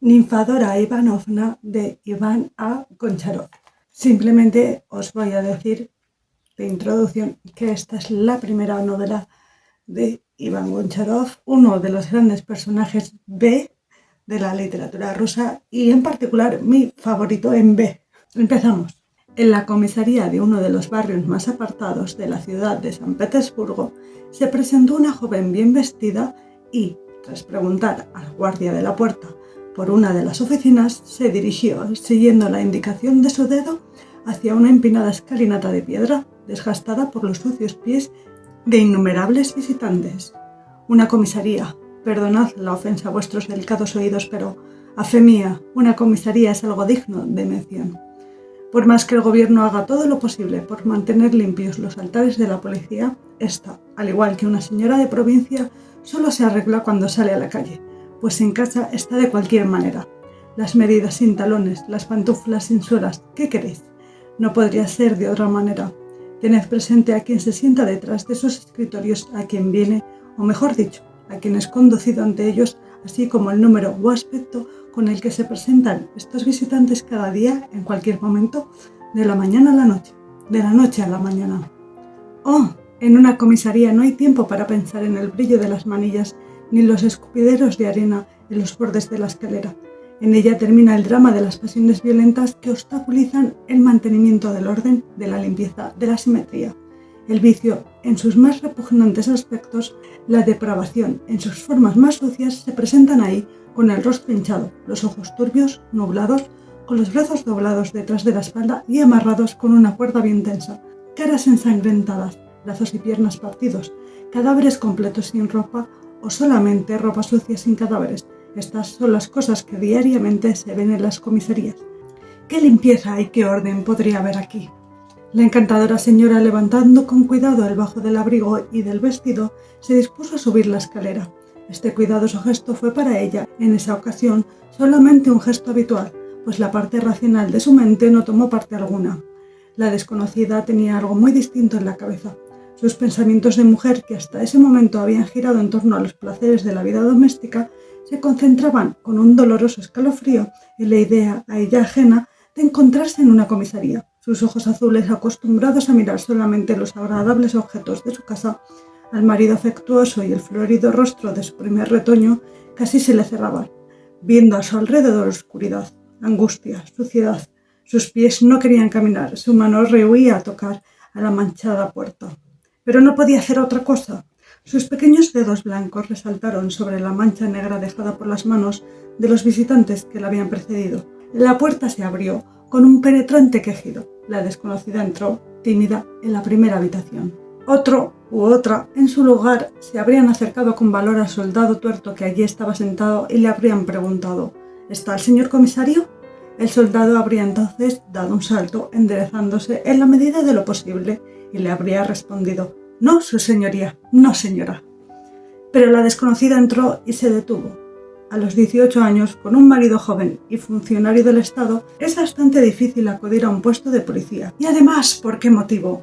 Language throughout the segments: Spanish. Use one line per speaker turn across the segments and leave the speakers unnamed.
Ninfadora Ivanovna de Iván A. Goncharov. Simplemente os voy a decir de introducción que esta es la primera novela de Iván Goncharov, uno de los grandes personajes B de la literatura rusa y en particular mi favorito en B. Empezamos. En la comisaría de uno de los barrios más apartados de la ciudad de San Petersburgo se presentó una joven bien vestida y, tras preguntar al guardia de la puerta por una de las oficinas, se dirigió, siguiendo la indicación de su dedo, hacia una empinada escalinata de piedra desgastada por los sucios pies de innumerables visitantes. Una comisaría. Perdonad la ofensa a vuestros delicados oídos, pero, a fe mía, una comisaría es algo digno de mención. Por más que el gobierno haga todo lo posible por mantener limpios los altares de la policía, esta, al igual que una señora de provincia, solo se arregla cuando sale a la calle, pues en casa está de cualquier manera. Las medidas sin talones, las pantuflas sin suelas, ¿qué queréis? No podría ser de otra manera. Tened presente a quien se sienta detrás de esos escritorios, a quien viene, o mejor dicho, a quien es conducido ante ellos, así como el número o aspecto con el que se presentan estos visitantes cada día, en cualquier momento, de la mañana a la noche, de la noche a la mañana. ¡Oh! En una comisaría no hay tiempo para pensar en el brillo de las manillas ni los escupideros de arena en los bordes de la escalera. En ella termina el drama de las pasiones violentas que obstaculizan el mantenimiento del orden, de la limpieza, de la simetría. El vicio en sus más repugnantes aspectos, la depravación en sus formas más sucias se presentan ahí con el rostro hinchado, los ojos turbios, nublados, con los brazos doblados detrás de la espalda y amarrados con una cuerda bien tensa, caras ensangrentadas, brazos y piernas partidos, cadáveres completos sin ropa o solamente ropa sucia sin cadáveres. Estas son las cosas que diariamente se ven en las comisarías. ¿Qué limpieza y qué orden podría haber aquí? La encantadora señora, levantando con cuidado el bajo del abrigo y del vestido, se dispuso a subir la escalera. Este cuidadoso gesto fue para ella, en esa ocasión, solamente un gesto habitual, pues la parte racional de su mente no tomó parte alguna. La desconocida tenía algo muy distinto en la cabeza. Sus pensamientos de mujer, que hasta ese momento habían girado en torno a los placeres de la vida doméstica, se concentraban con un doloroso escalofrío en la idea, a ella ajena, de encontrarse en una comisaría. Sus ojos azules, acostumbrados a mirar solamente los agradables objetos de su casa, al marido afectuoso y el florido rostro de su primer retoño, casi se le cerraban, viendo a su alrededor oscuridad, angustia, suciedad. Sus pies no querían caminar, su mano rehuía a tocar a la manchada puerta. Pero no podía hacer otra cosa. Sus pequeños dedos blancos resaltaron sobre la mancha negra dejada por las manos de los visitantes que la habían precedido. La puerta se abrió con un penetrante quejido. La desconocida entró, tímida, en la primera habitación. Otro u otra, en su lugar, se habrían acercado con valor al soldado tuerto que allí estaba sentado y le habrían preguntado: ¿Está el señor comisario? El soldado habría entonces dado un salto, enderezándose en la medida de lo posible, y le habría respondido: «No, su señoría, no, señora». Pero la desconocida entró y se detuvo. A los 18 años, con un marido joven y funcionario del Estado, es bastante difícil acudir a un puesto de policía. Y además, ¿por qué motivo?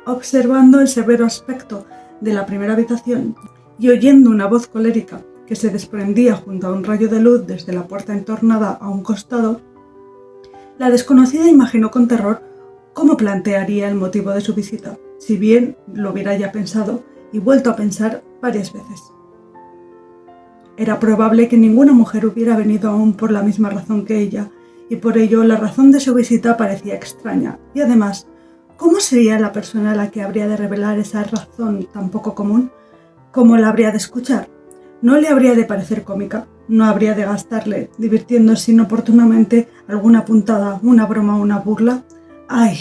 Observando el severo aspecto de la primera habitación y oyendo una voz colérica que se desprendía junto a un rayo de luz desde la puerta entornada a un costado, la desconocida imaginó con terror cómo plantearía el motivo de su visita, si bien lo hubiera ya pensado y vuelto a pensar varias veces. Era probable que ninguna mujer hubiera venido aún por la misma razón que ella, y por ello la razón de su visita parecía extraña, y además, ¿cómo sería la persona a la que habría de revelar esa razón tan poco común? ¿Cómo la habría de escuchar? ¿No le habría de parecer cómica? ¿No habría de gastarle, divirtiéndose inoportunamente, alguna puntada, una broma o una burla? ¡Ay!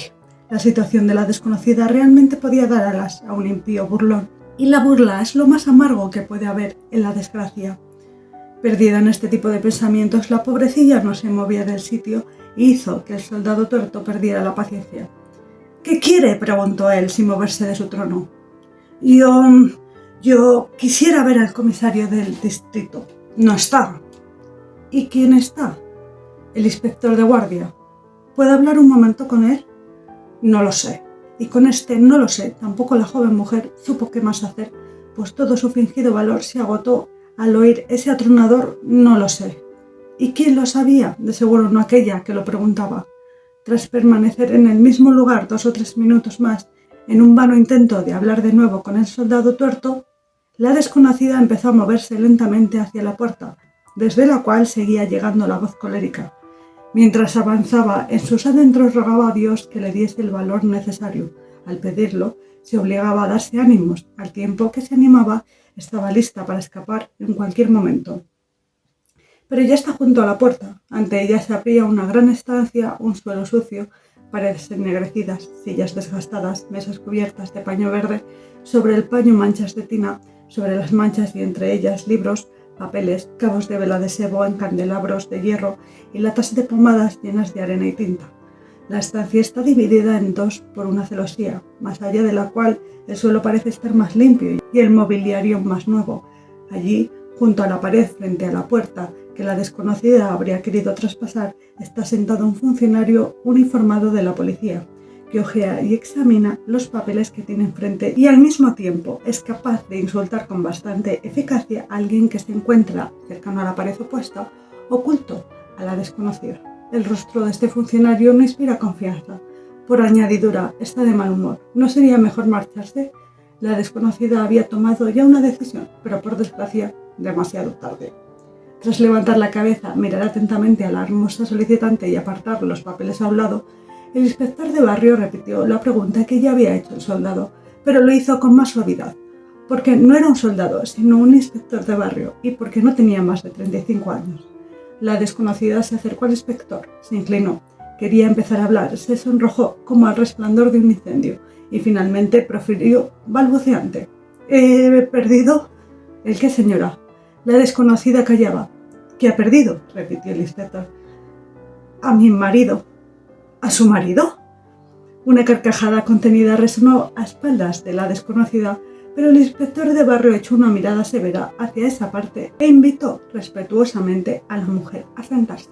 La situación de la desconocida realmente podía dar alas a un impío burlón, y la burla es lo más amargo que puede haber en la desgracia. Perdida en este tipo de pensamientos, la pobrecilla no se movía del sitio e hizo que el soldado tuerto perdiera la paciencia. «¿Qué quiere?», preguntó él sin moverse de su trono. Yo quisiera ver al comisario del distrito. No está». «¿Y quién está?» «El inspector de guardia». «¿Puedo hablar un momento con él?» «No lo sé». Y con este «no lo sé» tampoco la joven mujer supo qué más hacer, pues todo su fingido valor se agotó al oír ese atronador «no lo sé». ¿Y quién lo sabía? De seguro no aquella que lo preguntaba. Tras permanecer en el mismo lugar 2 o 3 minutos más, en un vano intento de hablar de nuevo con el soldado tuerto, la desconocida empezó a moverse lentamente hacia la puerta, desde la cual seguía llegando la voz colérica. Mientras avanzaba en sus adentros rogaba a Dios que le diese el valor necesario. Al pedirlo, se obligaba a darse ánimos, al tiempo que se animaba, estaba lista para escapar en cualquier momento. Pero ya está junto a la puerta. Ante ella se abría una gran estancia, un suelo sucio, paredes ennegrecidas, sillas desgastadas, mesas cubiertas de paño verde, sobre el paño manchas de tina, sobre las manchas y entre ellas libros, papeles, cabos de vela de sebo en candelabros de hierro y latas de pomadas llenas de arena y tinta. La estancia está dividida en dos por una celosía, más allá de la cual el suelo parece estar más limpio y el mobiliario más nuevo. Allí, junto a la pared frente a la puerta que la desconocida habría querido traspasar, está sentado un funcionario uniformado de la policía, que hojea y examina los papeles que tiene enfrente y al mismo tiempo es capaz de insultar con bastante eficacia a alguien que se encuentra cercano a la pared opuesta, oculto a la desconocida. El rostro de este funcionario no inspira confianza. Por añadidura, está de mal humor. ¿No sería mejor marcharse? La desconocida había tomado ya una decisión, pero por desgracia, demasiado tarde. Tras levantar la cabeza, mirar atentamente a la hermosa solicitante y apartar los papeles a un lado, el inspector de barrio repitió la pregunta que ya había hecho el soldado, pero lo hizo con más suavidad, porque no era un soldado, sino un inspector de barrio, y porque no tenía más de 35 años. La desconocida se acercó al inspector, se inclinó, quería empezar a hablar, se sonrojó como al resplandor de un incendio, y finalmente profirió balbuceante: ¿He perdido? ¿El qué, señora? La desconocida callaba. ¿Qué ha perdido?, repitió el inspector. A mi marido. ¿A su marido? Una carcajada contenida resonó a espaldas de la desconocida, pero el inspector de barrio echó una mirada severa hacia esa parte e invitó respetuosamente a la mujer a sentarse.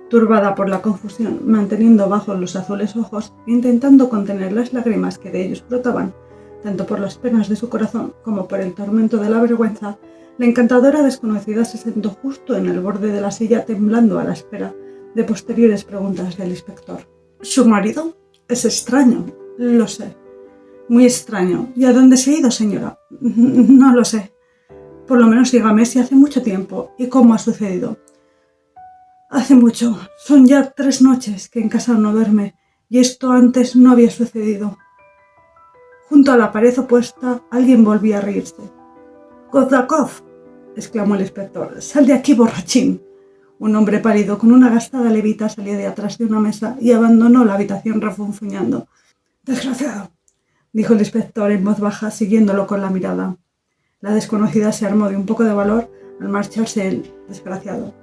Turbada por la confusión, manteniendo bajos los azules ojos e intentando contener las lágrimas que de ellos brotaban, tanto por las penas de su corazón como por el tormento de la vergüenza, la encantadora desconocida se sentó justo en el borde de la silla, temblando a la espera de posteriores preguntas del inspector. ¿Su marido? Es extraño, lo sé. Muy extraño. ¿Y a dónde se ha ido, señora? No lo sé. Por lo menos dígame si hace mucho tiempo y cómo ha sucedido. Hace mucho. Son ya 3 noches que en casa no duerme, y esto antes no había sucedido. Junto a la pared opuesta, alguien volvía a reírse. «Kozdakov», exclamó el inspector, «sal de aquí, borrachín». Un hombre pálido con una gastada levita salió de atrás de una mesa y abandonó la habitación refunfuñando. «Desgraciado», dijo el inspector en voz baja, siguiéndolo con la mirada. La desconocida se armó de un poco de valor al marcharse el desgraciado.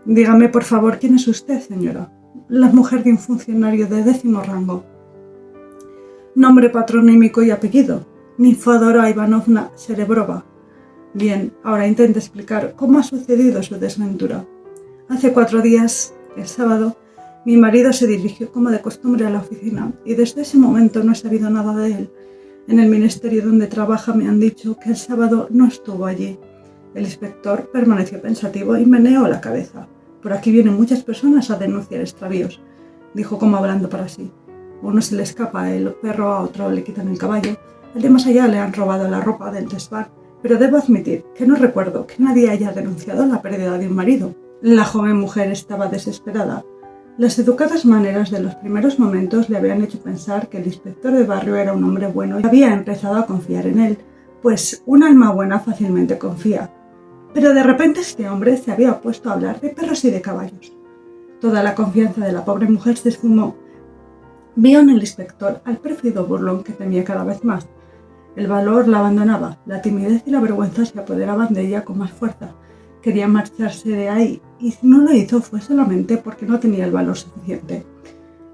«Dígame, por favor, ¿quién es usted, señora?» «La mujer de un funcionario de 10º rango». «Nombre patronímico y apellido». «Ninfodora Ivanovna Serebrova». «Bien, ahora intente explicar cómo ha sucedido su desventura». «Hace 4 días, el sábado, mi marido se dirigió como de costumbre a la oficina y desde ese momento no he sabido nada de él. En el ministerio donde trabaja me han dicho que el sábado no estuvo allí». El inspector permaneció pensativo y meneó la cabeza. «Por aquí vienen muchas personas a denunciar extravíos», dijo como hablando para sí. «A uno se le escapa el perro, a otro le quitan el caballo, al de más allá le han robado la ropa del desván, pero debo admitir que no recuerdo que nadie haya denunciado la pérdida de un marido». La joven mujer estaba desesperada. Las educadas maneras de los primeros momentos le habían hecho pensar que el inspector de barrio era un hombre bueno y había empezado a confiar en él, pues un alma buena fácilmente confía. Pero de repente este hombre se había puesto a hablar de perros y de caballos. Toda la confianza de la pobre mujer se esfumó. Vio en el inspector al pérfido burlón que temía cada vez más. El valor la abandonaba, la timidez y la vergüenza se apoderaban de ella con más fuerza. Quería marcharse de ahí, y si no lo hizo fue solamente porque no tenía el valor suficiente.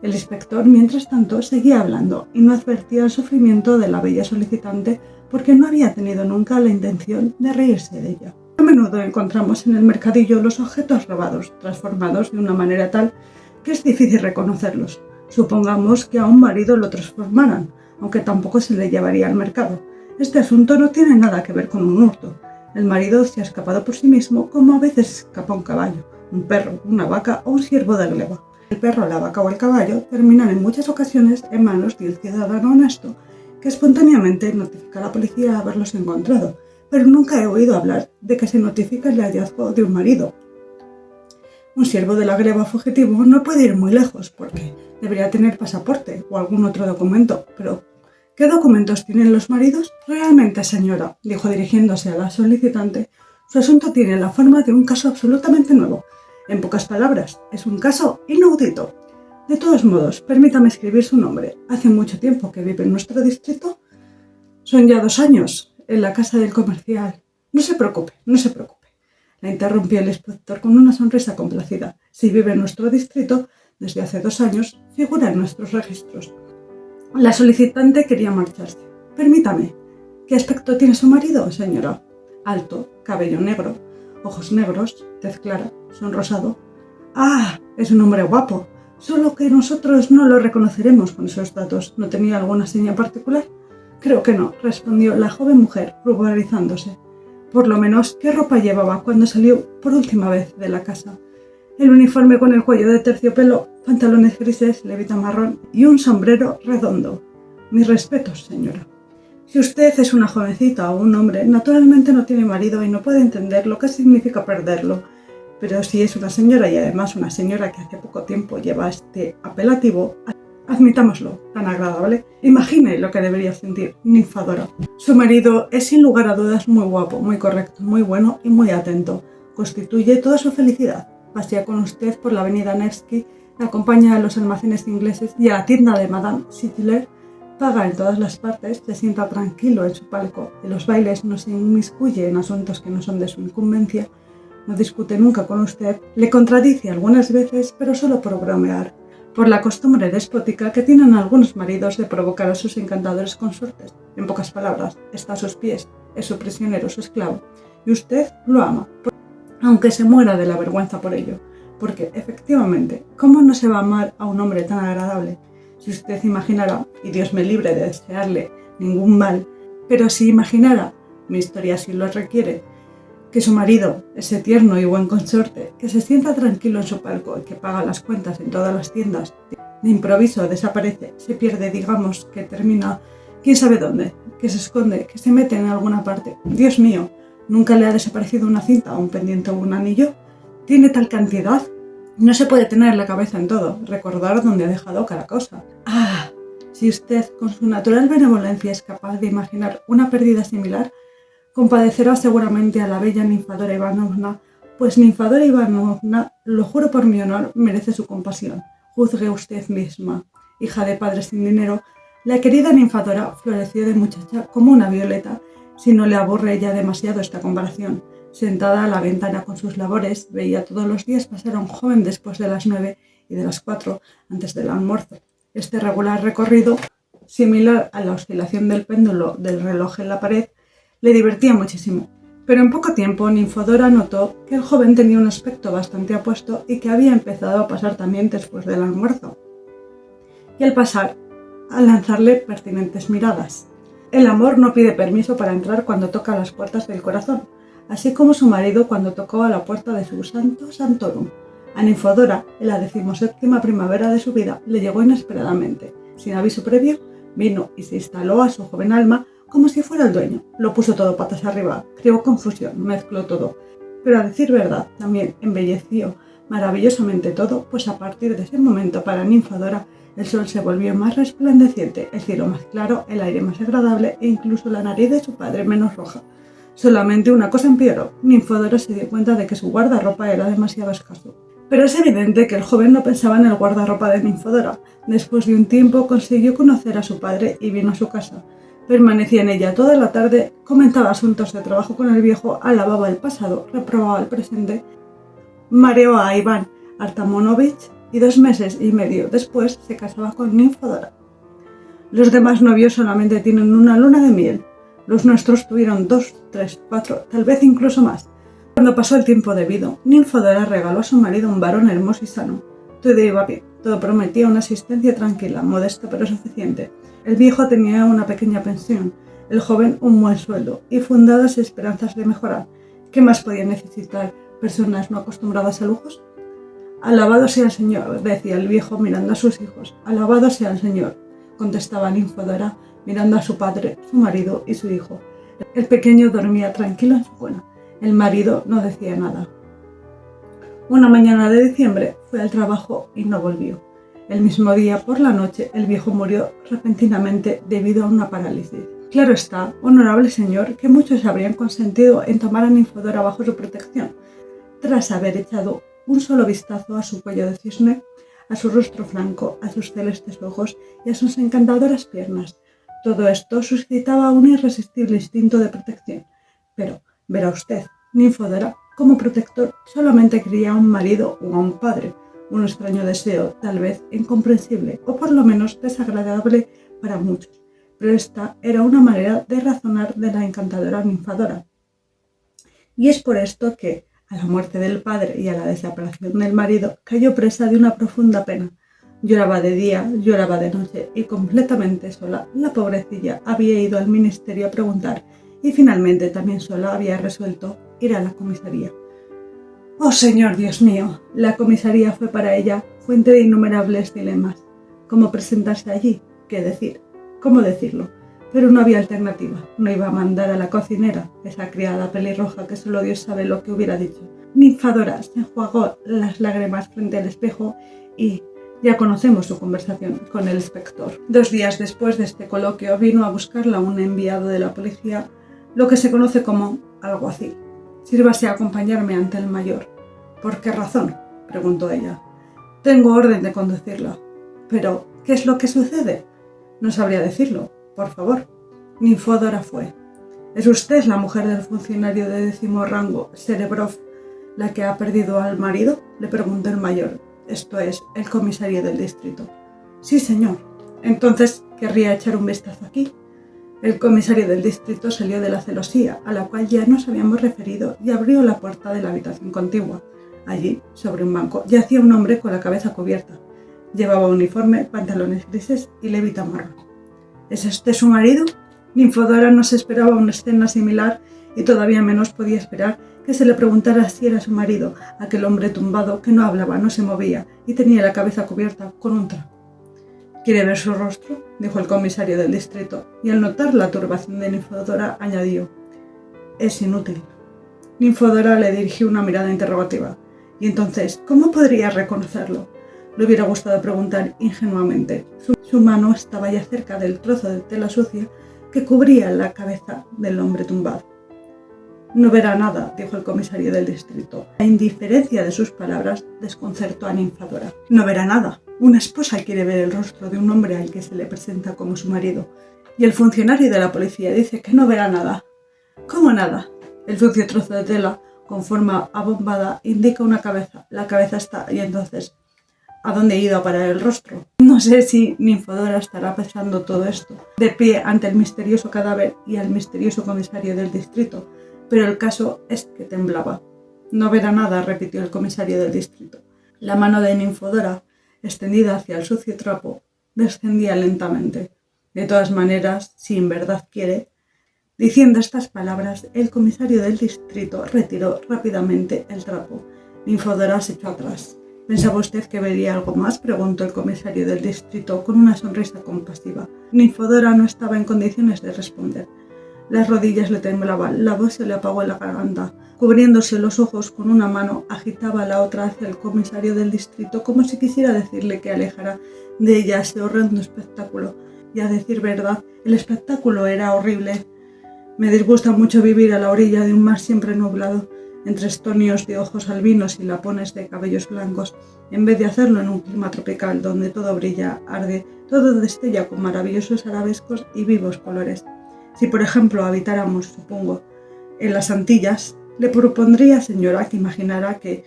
El inspector, mientras tanto, seguía hablando y no advertía el sufrimiento de la bella solicitante porque no había tenido nunca la intención de reírse de ella. A menudo encontramos en el mercadillo los objetos robados, transformados de una manera tal que es difícil reconocerlos. Supongamos que a un marido lo transformaran, aunque tampoco se le llevaría al mercado. Este asunto no tiene nada que ver con un hurto. El marido se ha escapado por sí mismo, como a veces escapa un caballo. un perro, una vaca o un ciervo de gleba. El perro, la vaca o el caballo terminan en muchas ocasiones en manos de un ciudadano honesto que espontáneamente notifica a la policía haberlos encontrado, pero nunca he oído hablar de que se notifique el hallazgo de un marido. Un ciervo de la gleba fugitivo no puede ir muy lejos porque debería tener pasaporte o algún otro documento, pero ¿qué documentos tienen los maridos? Realmente, señora, dijo dirigiéndose a la solicitante, su asunto tiene la forma de un caso absolutamente nuevo. En pocas palabras, es un caso inaudito. De todos modos, permítame escribir su nombre. Hace mucho tiempo que vive en nuestro distrito. Son ya 2 años en la casa del comercial. No se preocupe, no se preocupe. La interrumpió el inspector con una sonrisa complacida. Si vive en nuestro distrito, desde hace 2 años, figura en nuestros registros. La solicitante quería marcharse. Permítame. ¿Qué aspecto tiene su marido, señora? Alto, cabello negro, ojos negros, tez clara, sonrosado. ¡Ah! Es un hombre guapo. Solo que nosotros no lo reconoceremos con esos datos. ¿No tenía alguna seña particular? Creo que no, respondió la joven mujer, ruborizándose. Por lo menos, ¿qué ropa llevaba cuando salió por última vez de la casa? El uniforme con el cuello de terciopelo, pantalones grises, levita marrón y un sombrero redondo. Mis respetos, señora. Si usted es una jovencita o un hombre, naturalmente no tiene marido y no puede entender lo que significa perderlo. Pero si es una señora y además una señora que hace poco tiempo lleva este apelativo, admitámoslo, tan agradable, imagine lo que debería sentir Ninfadora. Su marido es sin lugar a dudas muy guapo, muy correcto, muy bueno y muy atento. Constituye toda su felicidad. Pasea con usted por la avenida Nevsky, la acompaña a los almacenes ingleses y a la tienda de Madame Sidler, paga en todas las partes, se sienta tranquilo en su palco, en los bailes no se inmiscuye en asuntos que no son de su incumbencia, no discute nunca con usted, le contradice algunas veces, pero solo por bromear, por la costumbre despótica que tienen algunos maridos de provocar a sus encantadores consortes. En pocas palabras, está a sus pies, es su prisionero, su esclavo, y usted lo ama, aunque se muera de la vergüenza por ello, porque, efectivamente, ¿cómo no se va a amar a un hombre tan agradable? Si usted imaginara, y Dios me libre de desearle ningún mal, pero si imaginara, mi historia así lo requiere, que su marido, ese tierno y buen consorte, que se sienta tranquilo en su palco y que paga las cuentas en todas las tiendas, de improviso desaparece, se pierde, digamos, que termina, quién sabe dónde, que se esconde, que se mete en alguna parte. Dios mío, ¿nunca le ha desaparecido una cinta, un pendiente o un anillo? ¿Tiene tal cantidad? No se puede tener la cabeza en todo, recordar dónde ha dejado cada cosa. ¡Ah! Si usted, con su natural benevolencia, es capaz de imaginar una pérdida similar, compadecerá seguramente a la bella Ninfadora Ivanovna, pues Ninfadora Ivanovna, lo juro por mi honor, merece su compasión. Juzgue usted misma. Hija de padre sin dinero, la querida Ninfadora floreció de muchacha como una violeta, si no le aburre ya demasiado esta comparación. Sentada a la ventana con sus labores, veía todos los días pasar a un joven después de las 9 y de las 4 antes del almuerzo. Este regular recorrido, similar a la oscilación del péndulo del reloj en la pared, le divertía muchísimo. Pero en poco tiempo Ninfadora notó que el joven tenía un aspecto bastante apuesto y que había empezado a pasar también después del almuerzo. Y al pasar, a lanzarle pertinentes miradas. El amor no pide permiso para entrar cuando toca las puertas del corazón, así como su marido cuando tocó a la puerta de su santo santorum. A Ninfadora, en la 17ª primavera de su vida, le llegó inesperadamente. Sin aviso previo, vino y se instaló a su joven alma como si fuera el dueño. Lo puso todo patas arriba, creó confusión, mezcló todo. Pero a decir verdad, también embelleció maravillosamente todo, pues a partir de ese momento para Ninfadora el sol se volvió más resplandeciente, el cielo más claro, el aire más agradable e incluso la nariz de su padre menos roja. Solamente una cosa empeoró. Ninfadora se dio cuenta de que su guardarropa era demasiado escaso. Pero es evidente que el joven no pensaba en el guardarropa de Ninfadora. Después de un tiempo consiguió conocer a su padre y vino a su casa. Permanecía en ella toda la tarde, comentaba asuntos de trabajo con el viejo, alababa el pasado, reprobaba el presente, mareó a Iván Artamonovich y 2 meses y medio después se casaba con Ninfadora. Los demás novios solamente tienen una luna de miel. Los nuestros tuvieron 2, 3, 4, tal vez incluso más. Cuando pasó el tiempo debido, Ninfadora regaló a su marido un varón hermoso y sano. Todo iba bien, todo prometía una existencia tranquila, modesta pero suficiente. El viejo tenía una pequeña pensión, el joven un buen sueldo y fundadas esperanzas de mejorar. ¿Qué más podía necesitar personas no acostumbradas a lujos? Alabado sea el Señor, decía el viejo mirando a sus hijos. Alabado sea el Señor, contestaba Ninfodora mirando a su padre, su marido y su hijo. El pequeño dormía tranquilo en su cuna. El marido no decía nada. Una mañana de diciembre fue al trabajo y no volvió. El mismo día, por la noche, el viejo murió repentinamente debido a una parálisis. Claro está, honorable señor, que muchos habrían consentido en tomar a Ninfodora bajo su protección, tras haber echado un solo vistazo a su cuello de cisne, a su rostro blanco, a sus celestes ojos y a sus encantadoras piernas. Todo esto suscitaba un irresistible instinto de protección. Pero, verá usted, Ninfodora, como protector, solamente quería a un marido o a un padre, un extraño deseo, tal vez incomprensible o por lo menos desagradable para muchos. Pero esta era una manera de razonar de la encantadora Ninfodora. Y es por esto que, a la muerte del padre y a la desaparición del marido, cayó presa de una profunda pena. Lloraba de día, lloraba de noche y completamente sola, la pobrecilla había ido al ministerio a preguntar y finalmente también sola había resuelto ir a la comisaría. ¡Oh, Señor Dios mío! La comisaría fue para ella fuente de innumerables dilemas. ¿Cómo presentarse allí? ¿Qué decir? ¿Cómo decirlo? Pero no había alternativa. No iba a mandar a la cocinera, esa criada pelirroja que solo Dios sabe lo que hubiera dicho. Ninfodora se enjuagó las lágrimas frente al espejo y ya conocemos su conversación con el inspector. 2 días después de este coloquio vino a buscarla un enviado de la policía, lo que se conoce como alguacil. Sírvase a acompañarme ante el mayor. ¿Por qué razón?, preguntó ella. Tengo orden de conducirla. ¿Pero qué es lo que sucede? No sabría decirlo. Por favor. Ninfodora fue. ¿Es usted la mujer del funcionario de 10º rango, Serebrov, la que ha perdido al marido?, le preguntó el mayor, esto es, el comisario del distrito. Sí, señor. Entonces, ¿querría echar un vistazo aquí? El comisario del distrito salió de la celosía, a la cual ya nos habíamos referido, y abrió la puerta de la habitación contigua. Allí, sobre un banco, yacía un hombre con la cabeza cubierta. Llevaba uniforme, pantalones grises y levita marrón. ¿Es este su marido? Ninfodora no se esperaba una escena similar y todavía menos podía esperar que se le preguntara si era su marido, aquel hombre tumbado que no hablaba, no se movía y tenía la cabeza cubierta con un trapo. ¿Quiere ver su rostro?, dijo el comisario del distrito, y al notar la turbación de Ninfodora añadió: es inútil. Ninfodora le dirigió una mirada interrogativa. ¿Y entonces cómo podría reconocerlo?, le hubiera gustado preguntar ingenuamente. Su mano estaba ya cerca del trozo de tela sucia que cubría la cabeza del hombre tumbado. No verá nada, dijo el comisario del distrito. La indiferencia de sus palabras desconcertó a Ninfodora. No verá nada. Una esposa quiere ver el rostro de un hombre al que se le presenta como su marido. Y el funcionario de la policía dice que no verá nada. ¿Cómo nada? El sucio trozo de tela, con forma abombada, indica una cabeza. La cabeza está, y entonces, ¿a dónde ha ido a parar el rostro? No sé si Ninfodora estará pensando todo esto, de pie ante el misterioso cadáver y al misterioso comisario del distrito, pero el caso es que temblaba. No verá nada, repitió el comisario del distrito. La mano de Ninfodora, extendida hacia el sucio trapo, descendía lentamente. De todas maneras, si en verdad quiere. Diciendo estas palabras, el comisario del distrito retiró rápidamente el trapo. Ninfodora se echó atrás. ¿Pensaba usted que vería algo más?, preguntó el comisario del distrito con una sonrisa compasiva. Ninfodora no estaba en condiciones de responder. Las rodillas le temblaban, la voz se le apagó en la garganta. Cubriéndose los ojos con una mano, agitaba la otra hacia el comisario del distrito como si quisiera decirle que alejara de ella ese horrendo espectáculo. Y a decir verdad, el espectáculo era horrible. Me disgusta mucho vivir a la orilla de un mar siempre nublado, entre estonios de ojos albinos y lapones de cabellos blancos, en vez de hacerlo en un clima tropical donde todo brilla, arde, todo destella con maravillosos arabescos y vivos colores. Si, por ejemplo, habitáramos, supongo, en las Antillas, le propondría, señora, que imaginara que,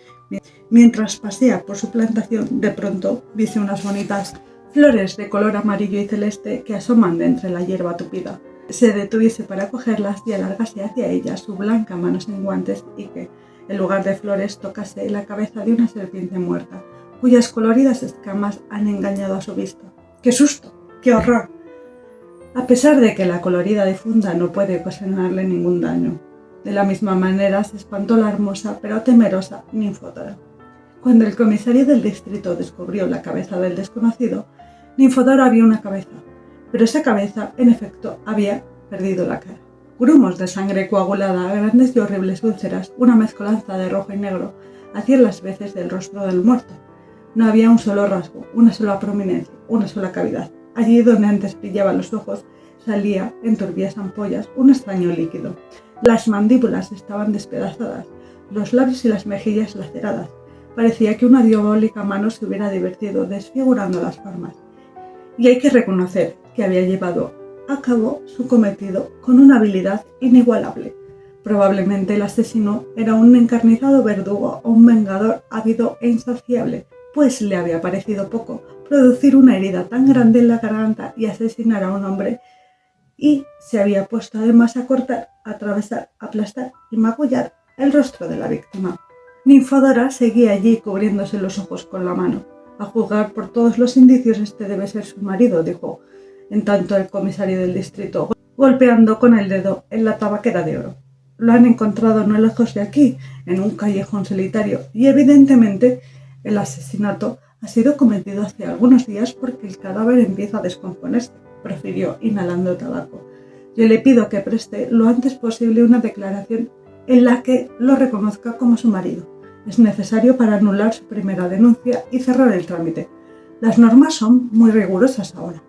mientras pasea por su plantación, de pronto viese unas bonitas flores de color amarillo y celeste que asoman de entre la hierba tupida. Se detuviese para cogerlas y alargase hacia ellas su blanca mano sin guantes y que, en lugar de flores, tocase la cabeza de una serpiente muerta, cuyas coloridas escamas han engañado a su vista. ¡Qué susto! ¡Qué horror! A pesar de que la colorida difunta no puede ocasionarle ningún daño. De la misma manera se espantó la hermosa pero temerosa Ninfódora. Cuando el comisario del distrito descubrió la cabeza del desconocido, Ninfódora vio una cabeza, pero esa cabeza, en efecto, había perdido la cara. Grumos de sangre coagulada, grandes y horribles úlceras, una mezcolanza de rojo y negro, hacían las veces del rostro del muerto. No había un solo rasgo, una sola prominencia, una sola cavidad. Allí donde antes brillaban los ojos, salía, en turbias ampollas, un extraño líquido. Las mandíbulas estaban despedazadas, los labios y las mejillas laceradas. Parecía que una diabólica mano se hubiera divertido desfigurando las formas. Y hay que reconocer que había llevado a cabo su cometido con una habilidad inigualable. Probablemente el asesino era un encarnizado verdugo o un vengador ávido e insaciable, pues le había parecido poco producir una herida tan grande en la garganta y asesinar a un hombre, y se había puesto además a cortar, atravesar, aplastar y magullar el rostro de la víctima. Ninfódora seguía allí cubriéndose los ojos con la mano. A juzgar por todos los indicios, este debe ser su marido, dijo en tanto el comisario del distrito, golpeando con el dedo en la tabaquera de oro. Lo han encontrado no lejos de aquí, en un callejón solitario, y evidentemente el asesinato ha sido cometido hace algunos días porque el cadáver empieza a descomponerse, profirió, inhalando tabaco. Yo le pido que preste lo antes posible una declaración en la que lo reconozca como su marido. Es necesario para anular su primera denuncia y cerrar el trámite. Las normas son muy rigurosas ahora.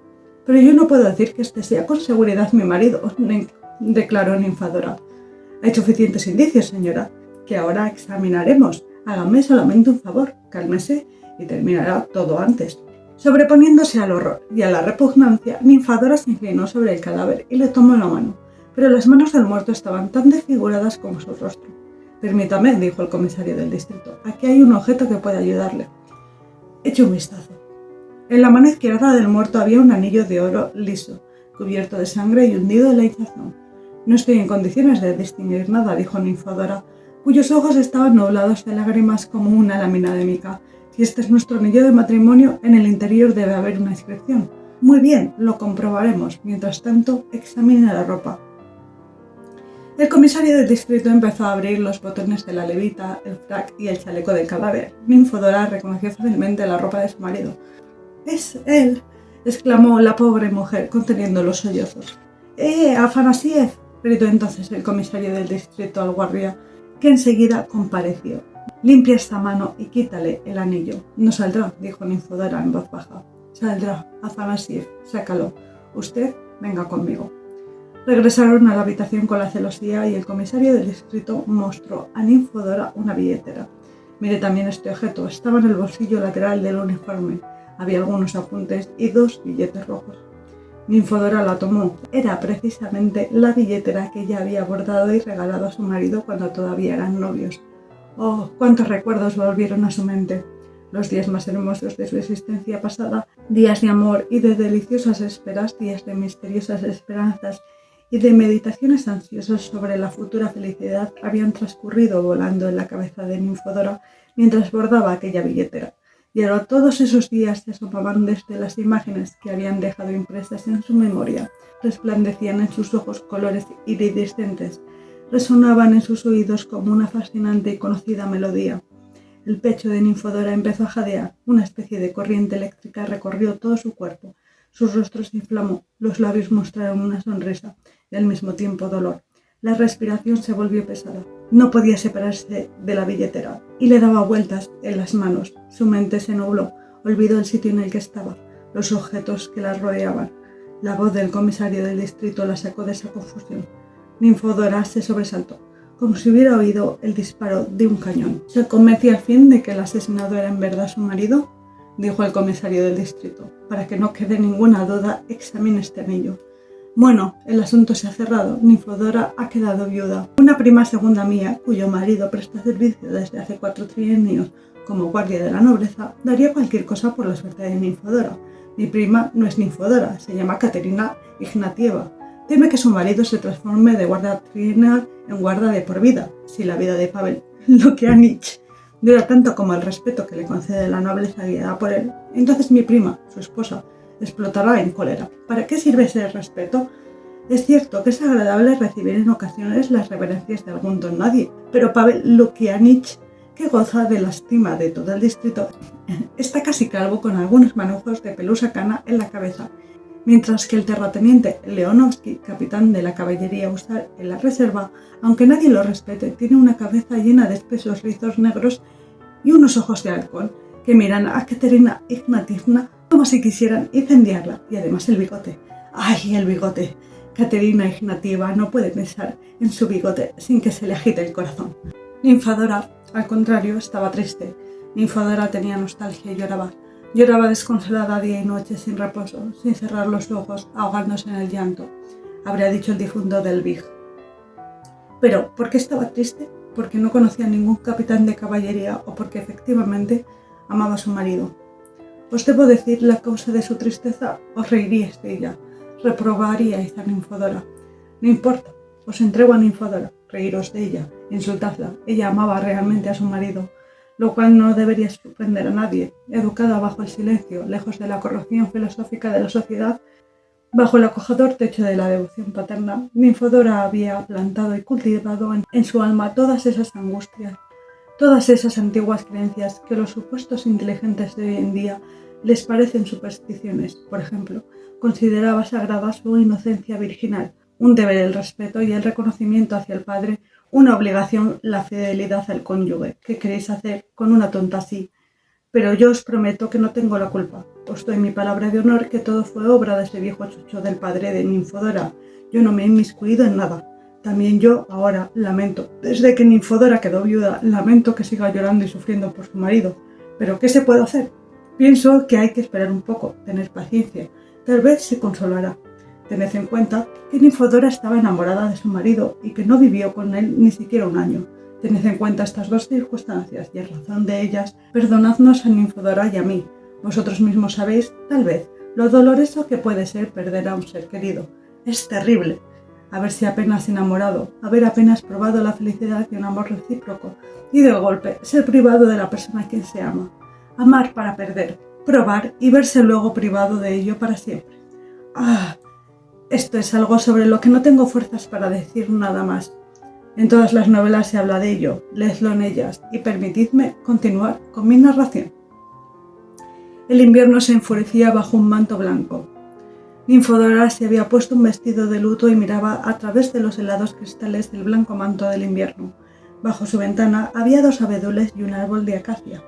Pero yo no puedo decir que este sea con seguridad mi marido, declaró Ninfódora. Hay suficientes indicios, señora, que ahora examinaremos. Hágame solamente un favor, cálmese y terminará todo antes. Sobreponiéndose al horror y a la repugnancia, Ninfódora se inclinó sobre el cadáver y le tomó la mano, pero las manos del muerto estaban tan desfiguradas como su rostro. Permítame, dijo el comisario del distrito, aquí hay un objeto que puede ayudarle. Eche un vistazo. En la mano izquierda del muerto había un anillo de oro liso, cubierto de sangre y hundido en la hinchazón. No estoy en condiciones de distinguir nada, dijo Ninfódora, cuyos ojos estaban nublados de lágrimas como una lámina de mica. Si este es nuestro anillo de matrimonio, en el interior debe haber una inscripción. Muy bien, lo comprobaremos. Mientras tanto, examine la ropa. El comisario del distrito empezó a abrir los botones de la levita, el frac y el chaleco del cadáver. Ninfódora reconoció fácilmente la ropa de su marido. «¡Es él!», exclamó la pobre mujer, conteniendo los sollozos. Afanasiev!», gritó entonces el comisario del distrito al guardia, que enseguida compareció. «Limpia esta mano y quítale el anillo». «No saldrá», dijo Ninfódora en voz baja. «Saldrá, Afanasiev, sácalo. Usted, venga conmigo». Regresaron a la habitación con la celosía y el comisario del distrito mostró a Ninfódora una billetera. «Mire también este objeto, estaba en el bolsillo lateral del uniforme. Había algunos apuntes y 2 billetes rojos». Ninfódora la tomó. Era precisamente la billetera que ella había bordado y regalado a su marido cuando todavía eran novios. Oh, cuántos recuerdos volvieron a su mente. Los días más hermosos de su existencia pasada, días de amor y de deliciosas esperas, días de misteriosas esperanzas y de meditaciones ansiosas sobre la futura felicidad, habían transcurrido volando en la cabeza de Ninfódora mientras bordaba aquella billetera. Y ahora todos esos días se asomaban desde las imágenes que habían dejado impresas en su memoria, resplandecían en sus ojos colores iridiscentes, resonaban en sus oídos como una fascinante y conocida melodía. El pecho de Ninfódora empezó a jadear, una especie de corriente eléctrica recorrió todo su cuerpo, su rostro se inflamó, los labios mostraron una sonrisa y al mismo tiempo dolor. La respiración se volvió pesada. No podía separarse de la billetera y le daba vueltas en las manos. Su mente se nubló, olvidó el sitio en el que estaba, los objetos que la rodeaban. La voz del comisario del distrito la sacó de esa confusión. Ninfódora se sobresaltó, como si hubiera oído el disparo de un cañón. ¿Se convenció al fin de que el asesinado era en verdad su marido?, dijo el comisario del distrito. «Para que no quede ninguna duda, examine este anillo». «Bueno, el asunto se ha cerrado. Ninfódora ha quedado viuda. Una prima segunda mía, cuyo marido presta servicio desde hace 4 trienios como guardia de la nobleza, daría cualquier cosa por la suerte de Ninfódora. Mi prima no es Ninfódora, se llama Katerina Ignatieva. Teme que su marido se transforme de guarda trienal en guarda de por vida, si la vida de Pavel Lukianich dura tanto como el respeto que le concede la nobleza guiada por él. Entonces mi prima, su esposa, explotará en cólera. ¿Para qué sirve ese respeto? Es cierto que es agradable recibir en ocasiones las reverencias de algún don nadie, pero Pavel Lukianich, que goza de la estima de todo el distrito, está casi calvo con algunos manojos de pelusa cana en la cabeza, mientras que el terrateniente Leonovsky, capitán de la caballería húsar en la reserva, aunque nadie lo respete, tiene una cabeza llena de espesos rizos negros y unos ojos de halcón que miran a Katerina Ignatievna como si quisieran incendiarla, y además el bigote. ¡Ay, el bigote! Katerina Ignatieva no puede pensar en su bigote sin que se le agite el corazón. Ninfadora, al contrario, estaba triste. Ninfadora tenía nostalgia y lloraba. Lloraba desconsolada día y noche sin reposo, sin cerrar los ojos, ahogándose en el llanto, habría dicho el difunto Delvig. Pero, ¿por qué estaba triste? Porque no conocía a ningún capitán de caballería o porque efectivamente amaba a su marido. Os debo decir la causa de su tristeza, os reiríais de ella, reprobaríais a Ninfodora. No importa, os entrego a Ninfodora, reíros de ella, insultadla, ella amaba realmente a su marido, lo cual no debería sorprender a nadie, educada bajo el silencio, lejos de la corrupción filosófica de la sociedad, bajo el acogedor techo de la devoción paterna, Ninfodora había plantado y cultivado en su alma todas esas angustias, todas esas antiguas creencias que los supuestos inteligentes de hoy en día les parecen supersticiones. Por ejemplo, consideraba sagrada su inocencia virginal, un deber el respeto y el reconocimiento hacia el padre, una obligación la fidelidad al cónyuge. ¿Qué queréis hacer con una tonta así? Pero yo os prometo que no tengo la culpa. Os doy mi palabra de honor que todo fue obra de ese viejo chucho del padre de Ninfodora. Yo no me he inmiscuido en nada. También yo, ahora, lamento. Desde que Ninfodora quedó viuda, lamento que siga llorando y sufriendo por su marido. ¿Pero qué se puede hacer? Pienso que hay que esperar un poco, tener paciencia. Tal vez se consolará. Tened en cuenta que Ninfodora estaba enamorada de su marido y que no vivió con él ni siquiera un año. Tened en cuenta estas dos circunstancias y a razón de ellas, perdonadnos a Ninfodora y a mí. Vosotros mismos sabéis, tal vez, lo doloroso que puede ser perder a un ser querido. Es terrible. Haberse apenas enamorado, haber apenas probado la felicidad de un amor recíproco y de golpe ser privado de la persona a quien se ama. Amar para perder, probar y verse luego privado de ello para siempre. ¡Ah! Esto es algo sobre lo que no tengo fuerzas para decir nada más. En todas las novelas se habla de ello, leedlo en ellas y permitidme continuar con mi narración. El invierno se enfurecía bajo un manto blanco. Ninfodora se había puesto un vestido de luto y miraba a través de los helados cristales del blanco manto del invierno. Bajo su ventana había dos abedules y un árbol de acacia.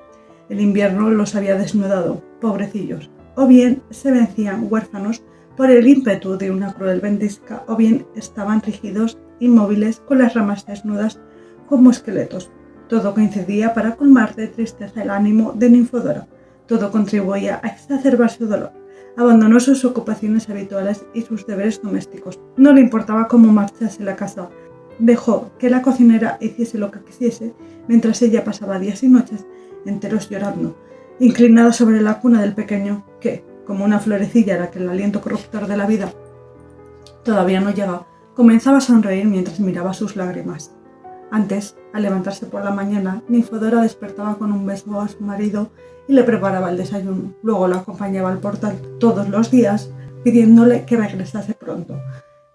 El invierno los había desnudado, pobrecillos, o bien se vencían huérfanos por el ímpetu de una cruel ventisca, o bien estaban rígidos, inmóviles, con las ramas desnudas como esqueletos. Todo coincidía para colmar de tristeza el ánimo de Ninfodora. Todo contribuía a exacerbar su dolor. Abandonó sus ocupaciones habituales y sus deberes domésticos. No le importaba cómo marchase la casa. Dejó que la cocinera hiciese lo que quisiese, mientras ella pasaba días y noches enteros llorando, inclinada sobre la cuna del pequeño, que, como una florecilla a la que el aliento corruptor de la vida todavía no llega, comenzaba a sonreír mientras miraba sus lágrimas. Antes, al levantarse por la mañana, Ninfodora despertaba con un beso a su marido y le preparaba el desayuno. Luego lo acompañaba al portal todos los días, pidiéndole que regresase pronto.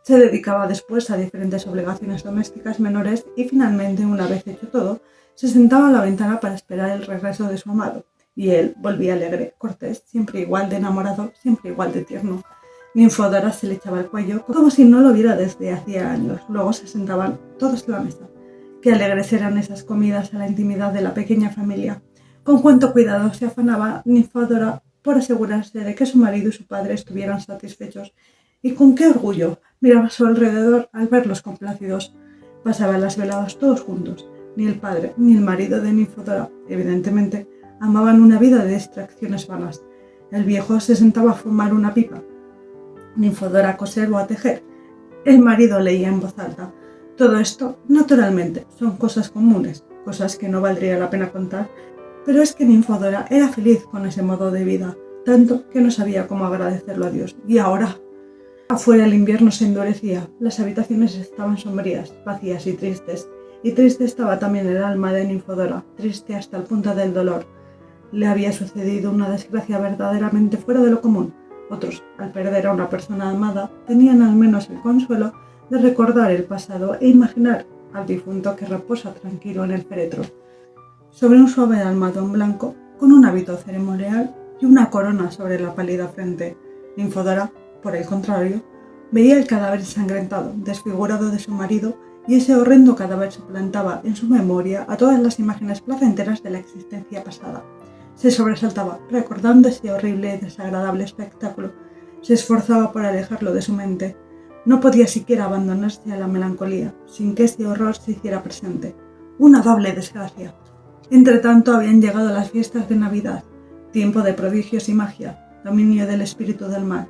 Se dedicaba después a diferentes obligaciones domésticas menores y finalmente, una vez hecho todo, se sentaba a la ventana para esperar el regreso de su amado. Y él volvía alegre, cortés, siempre igual de enamorado, siempre igual de tierno. Ninfodora se le echaba al cuello como si no lo viera desde hacía años. Luego se sentaban todos a la mesa. Qué alegres eran esas comidas a la intimidad de la pequeña familia. Con cuánto cuidado se afanaba Ninfodora por asegurarse de que su marido y su padre estuvieran satisfechos, y con qué orgullo miraba a su alrededor al verlos complacidos. Pasaban las veladas todos juntos. Ni el padre ni el marido de Ninfodora, evidentemente, amaban una vida de distracciones vanas. El viejo se sentaba a fumar una pipa, Ninfodora a coser o a tejer. El marido leía en voz alta. Todo esto, naturalmente, son cosas comunes, cosas que no valdría la pena contar, pero es que Ninfodora era feliz con ese modo de vida, tanto que no sabía cómo agradecerlo a Dios. Y ahora, afuera el invierno se endurecía, las habitaciones estaban sombrías, vacías y triste estaba también el alma de Ninfodora, triste hasta el punto del dolor. Le había sucedido una desgracia verdaderamente fuera de lo común. Otros, al perder a una persona amada, tenían al menos el consuelo de recordar el pasado e imaginar al difunto que reposa tranquilo en el féretro, sobre un suave almohadón blanco, con un hábito ceremonial y una corona sobre la pálida frente. Ninfodora, por el contrario, veía el cadáver ensangrentado, desfigurado de su marido, y ese horrendo cadáver suplantaba en su memoria a todas las imágenes placenteras de la existencia pasada. Se sobresaltaba, recordando ese horrible y desagradable espectáculo. Se esforzaba por alejarlo de su mente. No podía siquiera abandonarse a la melancolía, sin que ese horror se hiciera presente. Una doble desgracia. Entretanto habían llegado las fiestas de Navidad, tiempo de prodigios y magia, dominio del espíritu del mal.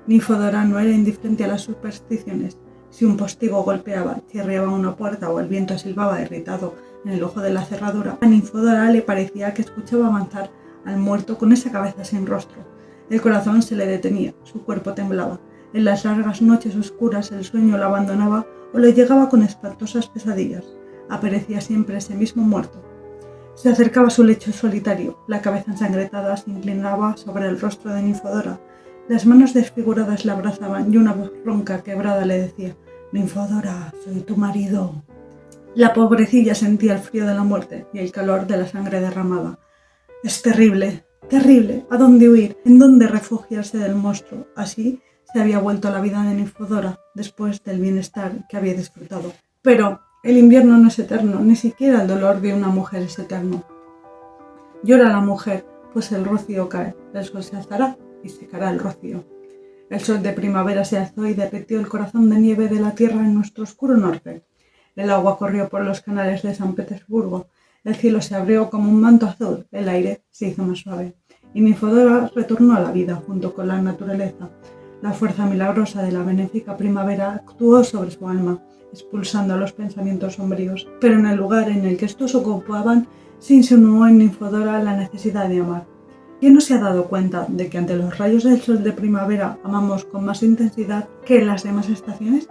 Ninfodora no era indiferente a las supersticiones. Si un postigo golpeaba, chirriaba una puerta o el viento silbaba irritado en el ojo de la cerradura, a Ninfodora le parecía que escuchaba avanzar al muerto con esa cabeza sin rostro. El corazón se le detenía, su cuerpo temblaba. En las largas noches oscuras el sueño lo abandonaba o le llegaba con espantosas pesadillas. Aparecía siempre ese mismo muerto. Se acercaba a su lecho solitario, la cabeza ensangrentada se inclinaba sobre el rostro de Ninfodora. Las manos desfiguradas la abrazaban y una voz ronca, quebrada, le decía: «Ninfodora, soy tu marido». La pobrecilla sentía el frío de la muerte y el calor de la sangre derramada. «Es terrible, terrible. ¿A dónde huir? ¿En dónde refugiarse del monstruo?». Así se había vuelto la vida de Ninfodora después del bienestar que había disfrutado. Pero el invierno no es eterno, ni siquiera el dolor de una mujer es eterno. Llora la mujer, pues el rocío cae, el sol se alzará y secará el rocío. El sol de primavera se alzó y derritió el corazón de nieve de la tierra en nuestro oscuro norte. El agua corrió por los canales de San Petersburgo, el cielo se abrió como un manto azul, el aire se hizo más suave, y Ninfodora retornó a la vida junto con la naturaleza. La fuerza milagrosa de la benéfica primavera actuó sobre su alma, expulsando los pensamientos sombríos, pero en el lugar en el que estos ocupaban se insinuó en Ninfodora la necesidad de amar. ¿Quién no se ha dado cuenta de que ante los rayos del sol de primavera amamos con más intensidad que en las demás estaciones?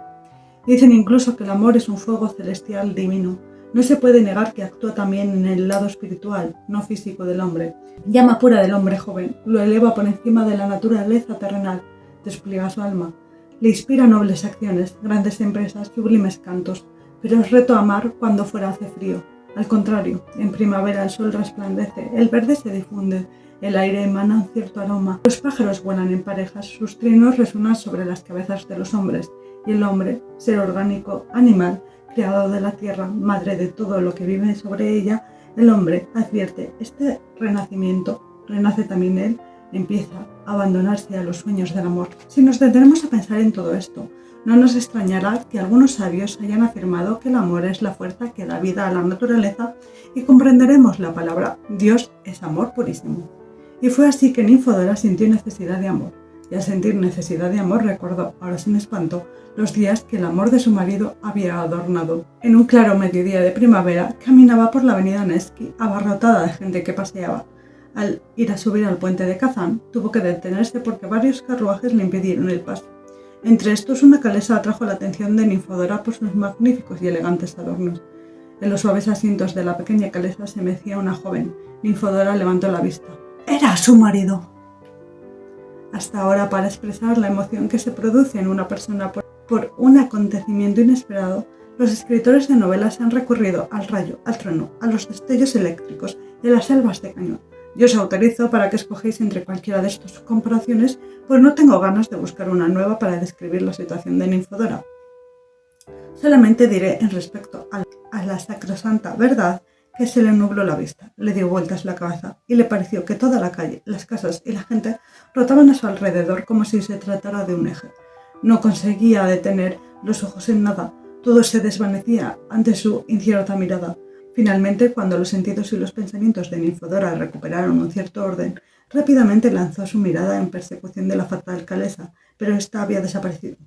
Dicen incluso que el amor es un fuego celestial divino. No se puede negar que actúa también en el lado espiritual, no físico del hombre. Llama pura del hombre joven, lo eleva por encima de la naturaleza terrenal, despliega su alma. Le inspira nobles acciones, grandes empresas, sublimes cantos, pero es reto amar cuando fuera hace frío. Al contrario, en primavera el sol resplandece, el verde se difunde, el aire emana un cierto aroma, los pájaros vuelan en parejas, sus trinos resuenan sobre las cabezas de los hombres, y el hombre, ser orgánico, animal, creado de la tierra, madre de todo lo que vive sobre ella, el hombre advierte este renacimiento, renace también él, empieza a abandonarse a los sueños del amor. Si nos detenemos a pensar en todo esto, no nos extrañará que algunos sabios hayan afirmado que el amor es la fuerza que da vida a la naturaleza y comprenderemos la palabra Dios es amor purísimo. Y fue así que Ninfodora sintió necesidad de amor, y al sentir necesidad de amor recordó, ahora sin espanto, los días que el amor de su marido había adornado. En un claro mediodía de primavera, caminaba por la avenida Nevsky, abarrotada de gente que paseaba. Al ir a subir al puente de Kazán, tuvo que detenerse porque varios carruajes le impidieron el paso. Entre estos, una calesa atrajo la atención de Ninfodora por sus magníficos y elegantes adornos. En los suaves asientos de la pequeña calesa se mecía una joven. Ninfodora levantó la vista. ¡Era su marido! Hasta ahora, para expresar la emoción que se produce en una persona por un acontecimiento inesperado, los escritores de novelas han recurrido al rayo, al trueno, a los destellos eléctricos y a las selvas de cañón. Yo os autorizo para que escogéis entre cualquiera de estas comparaciones, pues no tengo ganas de buscar una nueva para describir la situación de Ninfodora. Solamente diré en respecto a la sacrosanta verdad que se le nubló la vista, le dio vueltas la cabeza y le pareció que toda la calle, las casas y la gente rotaban a su alrededor como si se tratara de un eje. No conseguía detener los ojos en nada, todo se desvanecía ante su incierta mirada. Finalmente, cuando los sentidos y los pensamientos de Ninfodora recuperaron un cierto orden, rápidamente lanzó su mirada en persecución de la fatal calesa, pero ésta había desaparecido.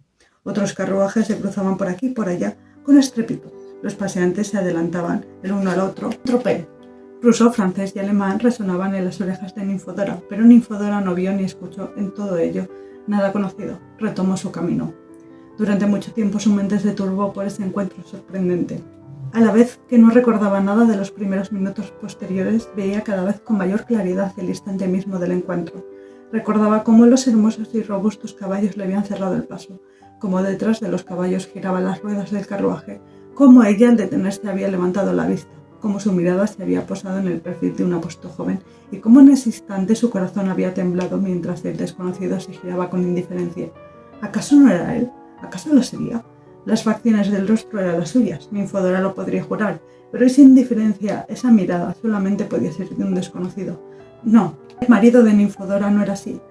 Otros carruajes se cruzaban por aquí y por allá con estrépito. Los paseantes se adelantaban el uno al otro. Tropel, ruso, francés y alemán resonaban en las orejas de Ninfodora, pero Ninfodora no vio ni escuchó en todo ello nada conocido. Retomó su camino. Durante mucho tiempo su mente se turbó por ese encuentro sorprendente. A la vez que no recordaba nada de los primeros minutos posteriores, veía cada vez con mayor claridad el instante mismo del encuentro. Recordaba cómo los hermosos y robustos caballos le habían cerrado el paso, cómo detrás de los caballos giraban las ruedas del carruaje, cómo ella al detenerse había levantado la vista, cómo su mirada se había posado en el perfil de un apuesto joven y cómo en ese instante su corazón había temblado mientras el desconocido se giraba con indiferencia. ¿Acaso no era él? ¿Acaso lo sería? Las facciones del rostro eran las suyas, Ninfodora lo podría jurar, pero esa indiferencia, esa mirada, solamente podía ser de un desconocido. No, el marido de Ninfodora no era así.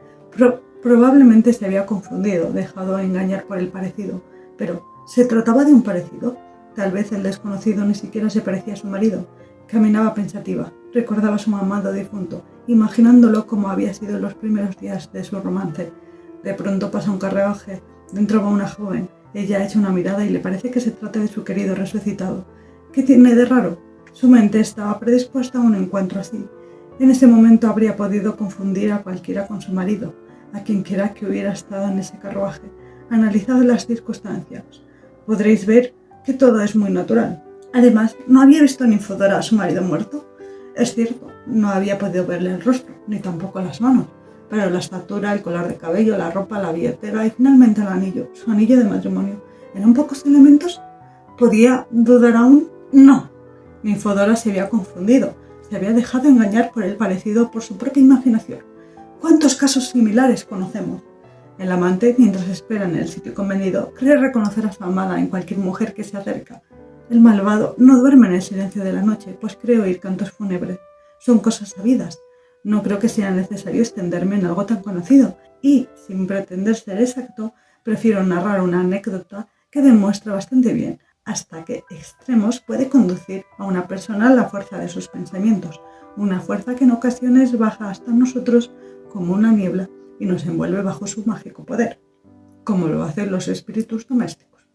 Probablemente se había confundido, dejado engañar por el parecido, pero ¿se trataba de un parecido? Tal vez el desconocido ni siquiera se parecía a su marido. Caminaba pensativa, recordaba a su amado difunto, imaginándolo como había sido en los primeros días de su romance. De pronto pasa un carruaje, dentro va una joven. Ella echa una mirada y le parece que se trata de su querido resucitado. ¿Qué tiene de raro? Su mente estaba predispuesta a un encuentro así. En ese momento habría podido confundir a cualquiera con su marido, a quienquiera que hubiera estado en ese carruaje. Analizad las circunstancias. Podréis ver que todo es muy natural. Además, no había visto Ninfodora a su marido muerto. Es cierto, no había podido verle el rostro, ni tampoco las manos, pero la estatura, el color de cabello, la ropa, la billetera y finalmente el anillo, su anillo de matrimonio, ¿eran pocos elementos? ¿Podía dudar aún? No. Ninfodora se había confundido, se había dejado engañar por el parecido por su propia imaginación. ¿Cuántos casos similares conocemos? El amante, mientras espera en el sitio convenido, cree reconocer a su amada en cualquier mujer que se acerca. El malvado no duerme en el silencio de la noche, pues cree oír cantos fúnebres. Son cosas sabidas. No creo que sea necesario extenderme en algo tan conocido, y, sin pretender ser exacto, prefiero narrar una anécdota que demuestra bastante bien hasta qué extremos puede conducir a una persona la fuerza de sus pensamientos, una fuerza que en ocasiones baja hasta nosotros como una niebla y nos envuelve bajo su mágico poder, como lo hacen los espíritus domésticos.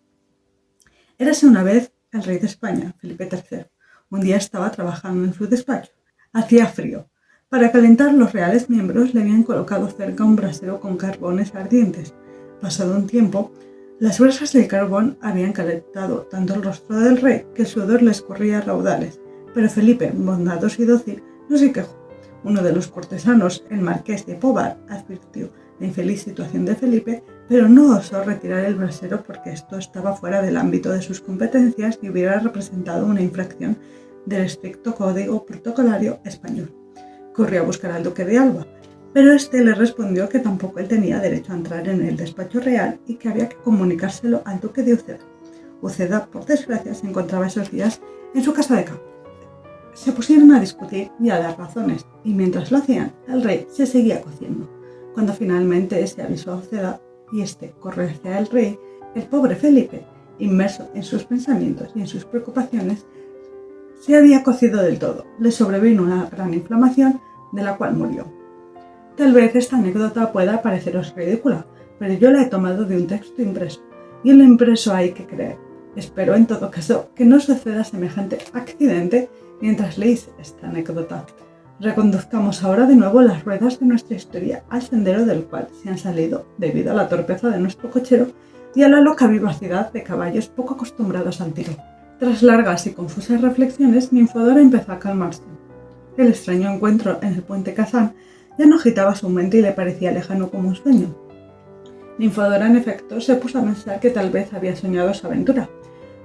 Érase una vez el rey de España, Felipe III. Un día estaba trabajando en su despacho. Hacía frío. Para calentar, los reales miembros le habían colocado cerca un brasero con carbones ardientes. Pasado un tiempo, las brasas del carbón habían calentado tanto el rostro del rey que el sudor le escurría a raudales, pero Felipe, bondadoso y dócil, no se quejó. Uno de los cortesanos, el marqués de Pobar, advirtió la infeliz situación de Felipe, pero no osó retirar el brasero porque esto estaba fuera del ámbito de sus competencias y hubiera representado una infracción del estricto código protocolario español. Corrió a buscar al duque de Alba, pero este le respondió que tampoco él tenía derecho a entrar en el despacho real y que había que comunicárselo al duque de Uceda. Uceda, por desgracia, se encontraba esos días en su casa de campo. Se pusieron a discutir y a dar razones, y mientras lo hacían, el rey se seguía cociendo. Cuando finalmente se avisó a Uceda y este corrió hacia el rey, el pobre Felipe, inmerso en sus pensamientos y en sus preocupaciones, se había cocido del todo. Le sobrevino una gran inflamación, de la cual murió. Tal vez esta anécdota pueda pareceros ridícula, pero yo la he tomado de un texto impreso, y en lo impreso hay que creer. Espero, en todo caso, que no suceda semejante accidente mientras leéis esta anécdota. Reconduzcamos ahora de nuevo las ruedas de nuestra historia al sendero del cual se han salido debido a la torpeza de nuestro cochero y a la loca vivacidad de caballos poco acostumbrados al tiro. Tras largas y confusas reflexiones, Ninfodora empezó a calmarse. El extraño encuentro en el puente Kazán ya no agitaba su mente y le parecía lejano como un sueño. Ninfodora, en efecto, se puso a pensar que tal vez había soñado esa aventura.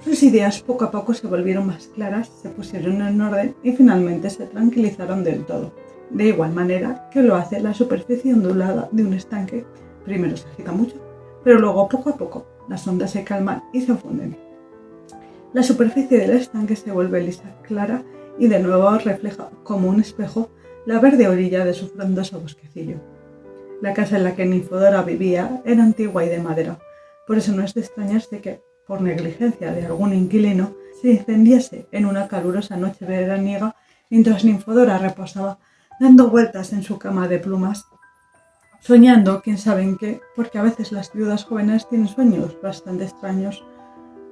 Sus ideas poco a poco se volvieron más claras, se pusieron en orden y finalmente se tranquilizaron del todo, de igual manera que lo hace la superficie ondulada de un estanque. Primero se agita mucho, pero luego poco a poco las ondas se calman y se funden. La superficie del estanque se vuelve lisa, clara y de nuevo refleja como un espejo la verde orilla de su frondoso bosquecillo. La casa en la que Ninfodora vivía era antigua y de madera, por eso no es de extrañarse que, por negligencia de algún inquilino, se incendiase en una calurosa noche veraniega mientras Ninfodora reposaba dando vueltas en su cama de plumas, soñando quién sabe en qué, porque a veces las viudas jóvenes tienen sueños bastante extraños.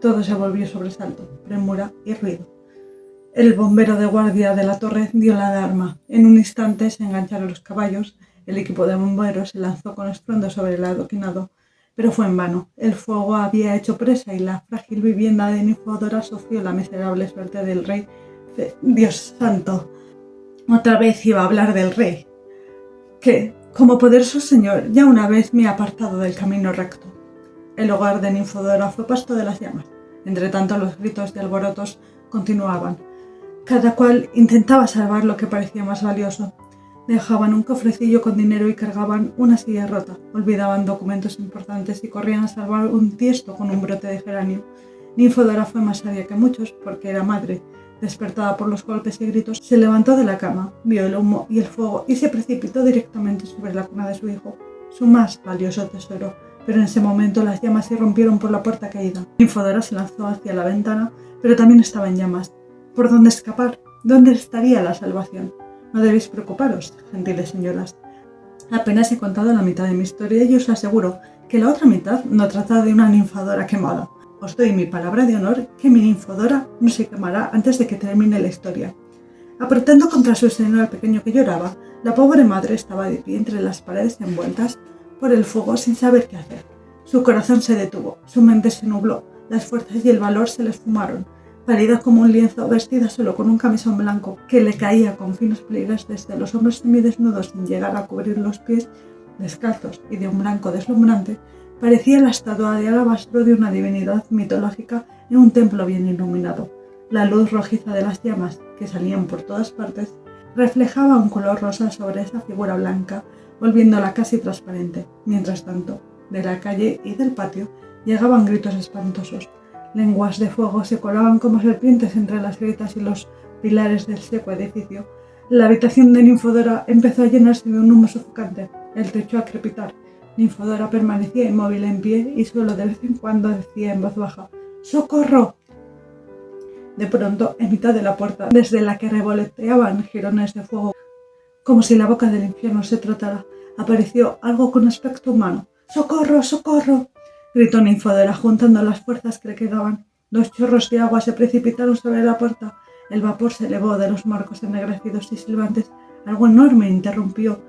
Todo se volvió sobresalto, premura y ruido. El bombero de guardia de la torre dio la alarma. En un instante se engancharon los caballos, el equipo de bomberos se lanzó con estruendo sobre el adoquinado, pero fue en vano. El fuego había hecho presa y la frágil vivienda de Ninfodora sufrió la miserable suerte del rey. Dios santo, otra vez iba a hablar del rey, que Como poderoso señor, ya una vez me he apartado del camino recto. El hogar de Ninfodora fue pasto de las llamas. Entre tanto, los gritos y alborotos continuaban. Cada cual intentaba salvar lo que parecía más valioso. Dejaban un cofrecillo con dinero y cargaban una silla rota. Olvidaban documentos importantes y corrían a salvar un tiesto con un brote de geranio. Ninfodora fue más sabia que muchos porque era madre. Despertada por los golpes y gritos, se levantó de la cama, vio el humo y el fuego y se precipitó directamente sobre la cuna de su hijo, su más valioso tesoro. Pero en ese momento las llamas se rompieron por la puerta caída. Ninfodora se lanzó hacia la ventana, pero también estaba en llamas. ¿Por dónde escapar? ¿Dónde estaría la salvación? No debéis preocuparos, gentiles señoras. Apenas he contado la mitad de mi historia y os aseguro que la otra mitad no trata de una ninfadora quemada. Os doy mi palabra de honor que mi ninfodora no se quemará antes de que termine la historia. Apretando contra su seno al pequeño que lloraba, la pobre madre estaba de pie entre las paredes envueltas por el fuego sin saber qué hacer. Su corazón se detuvo, su mente se nubló, las fuerzas y el valor se le esfumaron. Pálida como un lienzo, vestida solo con un camisón blanco que le caía con finos pliegues desde los hombros semidesnudos sin llegar a cubrir los pies descalzos y de un blanco deslumbrante, parecía la estatua de alabastro de una divinidad mitológica en un templo bien iluminado. La luz rojiza de las llamas, que salían por todas partes, reflejaba un color rosa sobre esa figura blanca, volviéndola casi transparente. Mientras tanto, de la calle y del patio llegaban gritos espantosos. Lenguas de fuego se colaban como serpientes entre las grietas y los pilares del seco edificio. La habitación de Ninfodora empezó a llenarse de un humo sofocante, el techo a crepitar. Ninfodora permanecía inmóvil en pie y solo de vez en cuando decía en voz baja: ¡Socorro! De pronto, en mitad de la puerta, desde la que revoloteaban jirones de fuego, como si la boca del infierno se tratara, apareció algo con aspecto humano. ¡Socorro! ¡Socorro!, gritó Ninfodora, juntando las fuerzas que le quedaban. 2 chorros de agua se precipitaron sobre la puerta. El vapor se elevó de los marcos ennegrecidos y silbantes. Algo enorme irrumpió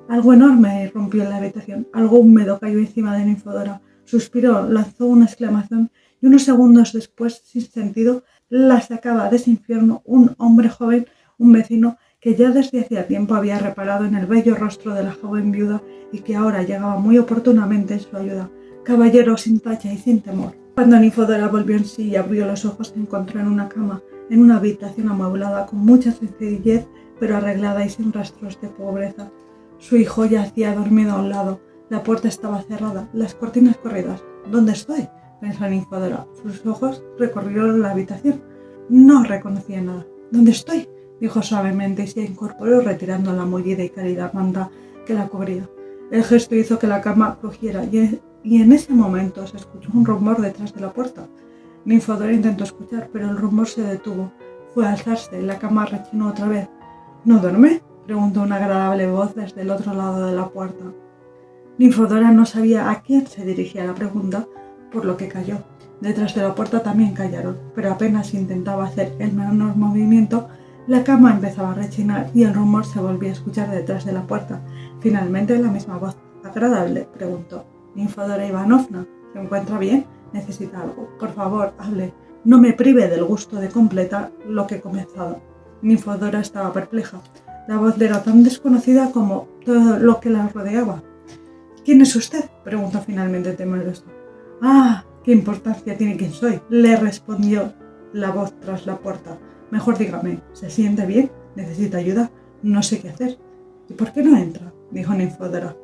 en la habitación. Algo húmedo cayó encima de Ninfodora. Suspiró, lanzó una exclamación y unos segundos después, sin sentido, la sacaba de ese infierno un hombre joven, un vecino, que ya desde hacía tiempo había reparado en el bello rostro de la joven viuda y que ahora llegaba muy oportunamente en su ayuda. Caballero sin tacha y sin temor. Cuando Ninfodora volvió en sí y abrió los ojos, se encontró en una cama, en una habitación amueblada con mucha sencillez, pero arreglada y sin rastros de pobreza. Su hijo yacía dormido a un lado. La puerta estaba cerrada, las cortinas corridas. ¿Dónde estoy?, pensó Ninfodora. Sus ojos recorrieron la habitación. No reconocía nada. ¿Dónde estoy?, dijo suavemente y se incorporó retirando la mullida y cálida manta que la cubría. El gesto hizo que la cama crujiera y en ese momento se escuchó un rumor detrás de la puerta. Ninfodora intentó escuchar, pero el rumor se detuvo. Fue a alzarse y la cama rechinó otra vez. ¿No duerme?, preguntó una agradable voz desde el otro lado de la puerta. Ninfodora no sabía a quién se dirigía la pregunta, por lo que calló. Detrás de la puerta también callaron, pero apenas intentaba hacer el menor movimiento, la cama empezaba a rechinar y el rumor se volvía a escuchar detrás de la puerta. Finalmente, la misma voz agradable preguntó: «Ninfodora Ivanovna, ¿se encuentra bien? ¿Necesita algo? Por favor, hable. No me prive del gusto de completar lo que he comenzado». Ninfodora estaba perpleja. La voz era tan desconocida como todo lo que la rodeaba. «¿Quién es usted?», preguntó finalmente temerosa. «Ah, ¿qué importancia tiene quién soy?», le respondió la voz tras la puerta. «Mejor dígame, ¿se siente bien? ¿Necesita ayuda? No sé qué hacer». «¿Y por qué no entra?», dijo Ninfodora.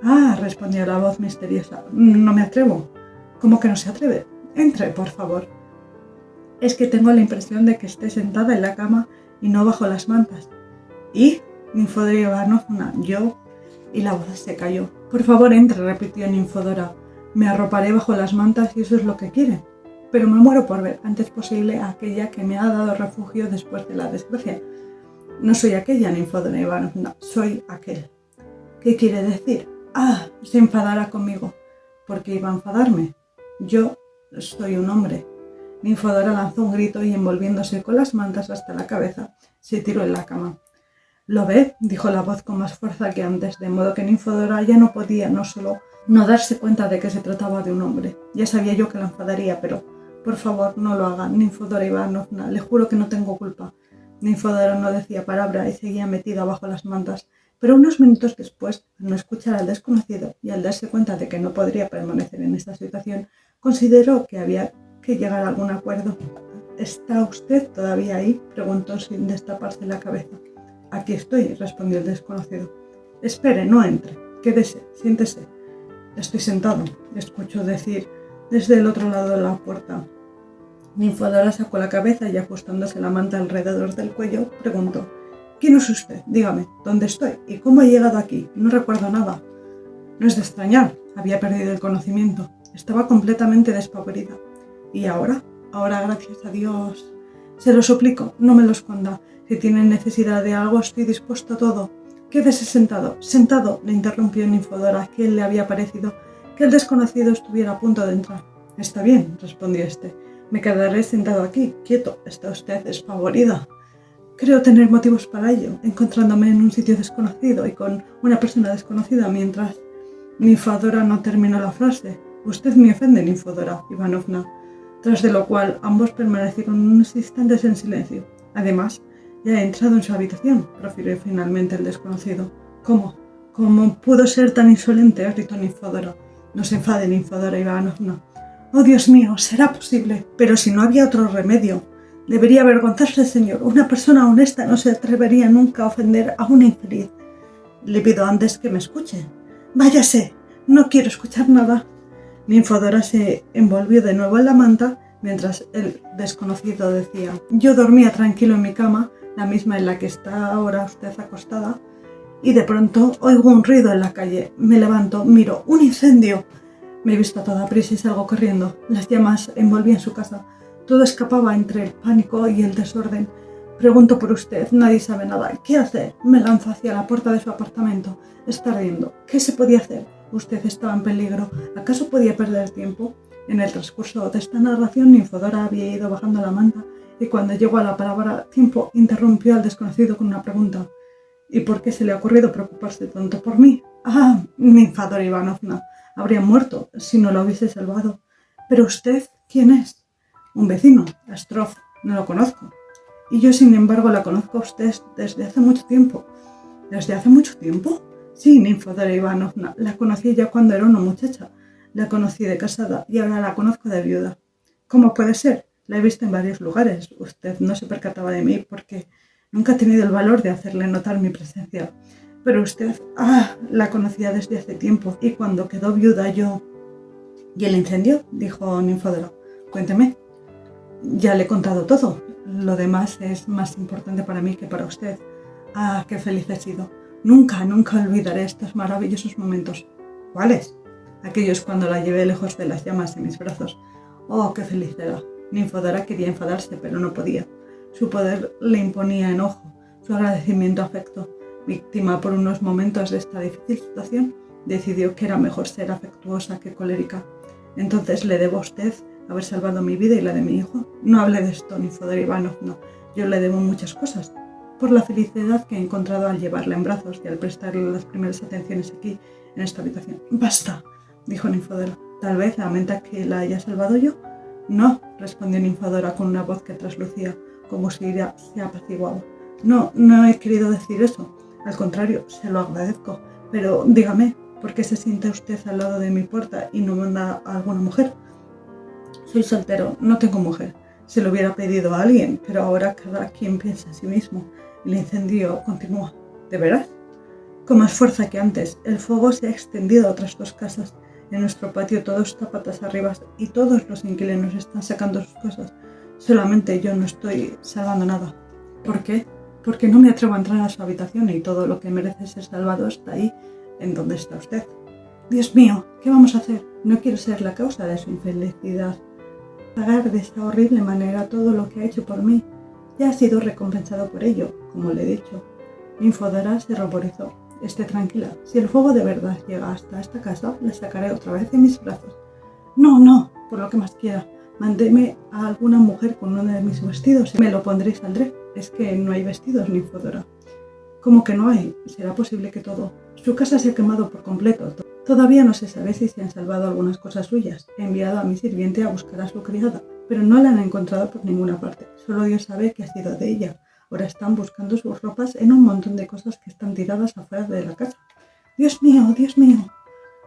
«Ah», respondió la voz misteriosa, «no me atrevo». «¿Cómo que no se atreve? Entre, por favor». «Es que tengo la impresión de que esté sentada en la cama y no bajo las mantas». «¿Y?», Ninfodora Ivanovna, yo... Y la voz se cayó. «Por favor, entre», repitió Ninfodora. «Me arroparé bajo las mantas si eso es lo que quieren. Pero me muero por ver antes posible a aquella que me ha dado refugio después de la desgracia». «No soy aquella, Ninfodora Ivanovna, soy aquel». «¿Qué quiere decir?». «Ah, se enfadará conmigo». «¿Por qué iba a enfadarme? Yo soy un hombre». Ninfodora lanzó un grito y, envolviéndose con las mantas hasta la cabeza, se tiró en la cama. «¿Lo ve?», dijo la voz con más fuerza que antes, de modo que Ninfodora ya no podía no solo no darse cuenta de que se trataba de un hombre. «Ya sabía yo que la enfadaría, pero por favor no lo haga, Ninfodora Ivanovna, le juro que no tengo culpa». Ninfodora no decía palabra y seguía metida bajo las mantas. pero unos minutos después, al no escuchar al desconocido y al darse cuenta de que no podría permanecer en esta situación, consideró que había que llegar a algún acuerdo. ¿Está usted todavía ahí?, preguntó sin destaparse la cabeza. Aquí estoy, respondió el desconocido. Espere, no entre. Quédese, siéntese. Estoy sentado, escuchó decir desde el otro lado de la puerta. Ninfodora sacó la cabeza y, ajustándose la manta alrededor del cuello, preguntó: ¿Quién es usted? Dígame, ¿dónde estoy? ¿Y cómo he llegado aquí? No recuerdo nada. No es de extrañar, había perdido el conocimiento. Estaba completamente despavorida. ¿Y ahora? Ahora, gracias a Dios. Se lo suplico, no me lo esconda. Si tiene necesidad de algo, estoy dispuesto a todo. Quédese sentado. Sentado, le interrumpió Ninfodora, que le había parecido que el desconocido estuviera a punto de entrar. Está bien, respondió este. Me quedaré sentado aquí, quieto. Está usted despavorida. Creo tener motivos para ello, encontrándome en un sitio desconocido y con una persona desconocida mientras... Ninfodora no terminó la frase. Usted me ofende, Ninfodora Ivanovna. Tras de lo cual ambos permanecieron unos instantes en silencio. Además, ya he entrado en su habitación, profirió finalmente el desconocido. ¿Cómo? ¿Cómo pudo ser tan insolente?, gritó Ninfodora. No se enfade, Ninfodora Ivanovna. Oh, Dios mío, será posible. Pero si no había otro remedio. Debería avergonzarse, señor. Una persona honesta no se atrevería nunca a ofender a una infeliz. Le pido antes que me escuche. Váyase, no quiero escuchar nada. Ninfodora se envolvió de nuevo en la manta mientras el desconocido decía: Yo dormía tranquilo en mi cama, la misma en la que está ahora usted acostada, y de pronto oigo un ruido en la calle. Me levanto, miro, ¡un incendio! Me he visto a toda prisa y salgo corriendo. Las llamas envolvían su casa. Todo escapaba entre el pánico y el desorden. Pregunto por usted, nadie sabe nada. ¿Qué hacer? Me lanzo hacia la puerta de su apartamento. Está ardiendo. ¿Qué se podía hacer? Usted estaba en peligro. ¿Acaso podía perder tiempo? En el transcurso de esta narración, Ninfodora había ido bajando la manta y cuando llegó a la palabra tiempo, interrumpió al desconocido con una pregunta. ¿Y por qué se le ha ocurrido preocuparse tanto por mí? Ah, Ninfodora Ivanovna, habría muerto si no la hubiese salvado. ¿Pero usted quién es? Un vecino, Astrov. No lo conozco. Y yo, sin embargo, la conozco a usted desde hace mucho tiempo. ¿Desde hace mucho tiempo? Sí, Ninfodora Ivanovna. La conocí ya cuando era una muchacha. La conocí de casada y ahora la conozco de viuda. ¿Cómo puede ser? La he visto en varios lugares. Usted no se percataba de mí porque nunca he tenido el valor de hacerle notar mi presencia. Pero usted, la conocía desde hace tiempo. Y cuando quedó viuda yo... ¿Y el incendio?, dijo Ninfodora. Cuénteme. Ya le he contado todo. Lo demás es más importante para mí que para usted. Ah, qué feliz he sido. Nunca olvidaré estos maravillosos momentos. ¿Cuáles? Aquellos cuando la llevé lejos de las llamas en mis brazos. Oh, qué feliz era. Ninfodora quería enfadarse, pero no podía. Su poder le imponía enojo, su agradecimiento afecto. Víctima por unos momentos de esta difícil situación, decidió que era mejor ser afectuosa que colérica. Entonces le debo a usted haber salvado mi vida y la de mi hijo. No hable de esto, Ninfodora Ivanovna. Yo le debo muchas cosas. Por la felicidad que he encontrado al llevarla en brazos y al prestarle las primeras atenciones aquí, en esta habitación. Basta, dijo Ninfodora. ¿Tal vez lamenta que la haya salvado yo? No, respondió Ninfodora con una voz que traslucía como si se apaciguaba. No he querido decir eso. Al contrario, se lo agradezco. Pero dígame, ¿por qué se siente usted al lado de mi puerta y no manda a alguna mujer? Soy soltero, no tengo mujer. Se lo hubiera pedido a alguien, pero ahora cada quien piensa en sí mismo. El incendio continúa. ¿De veras? Con más fuerza que antes. El fuego se ha extendido a otras dos casas. En nuestro patio todo está patas arriba y todos los inquilinos están sacando sus cosas. Solamente yo no estoy salvando nada. ¿Por qué? Porque no me atrevo a entrar a su habitación y todo lo que merece ser salvado está ahí, en donde está usted. Dios mío, ¿qué vamos a hacer? No quiero ser la causa de su infelicidad. Pagar de esta horrible manera todo lo que ha hecho por mí. Ya ha sido recompensado por ello, como le he dicho. Ninfodora se ruborizó. Esté tranquila. Si el fuego de verdad llega hasta esta casa, la sacaré otra vez de mis brazos. No, por lo que más quiera. Mándeme a alguna mujer con uno de mis vestidos y me lo pondré y saldré. Es que no hay vestidos, Ninfodora. ¿Cómo que no hay? ¿Será posible que todo? Su casa se ha quemado por completo. Todavía no se sabe si se han salvado algunas cosas suyas. He enviado a mi sirviente a buscar a su criada, pero no la han encontrado por ninguna parte. Solo Dios sabe qué ha sido de ella. Ahora están buscando sus ropas en un montón de cosas que están tiradas afuera de la casa. ¡Dios mío, Dios mío!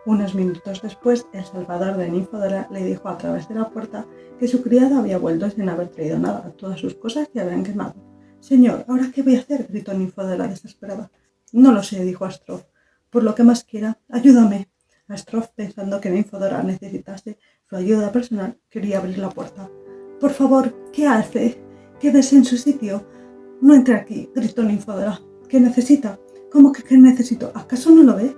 Unos minutos después, el salvador de Ninfodora le dijo a través de la puerta que su criado había vuelto sin haber traído nada, todas sus cosas se habían quemado. «Señor, ¿ahora qué voy a hacer?», gritó Ninfodora desesperada. «No lo sé», dijo Astrolf. «Por lo que más quiera, ayúdame». Astrolf, pensando que Ninfodora necesitase su ayuda personal, quería abrir la puerta. «Por favor, ¿qué hace? Quédese en su sitio. No entre aquí», gritó Ninfodora. «¿Qué necesita? ¿Cómo que qué necesito? ¿Acaso no lo ve?»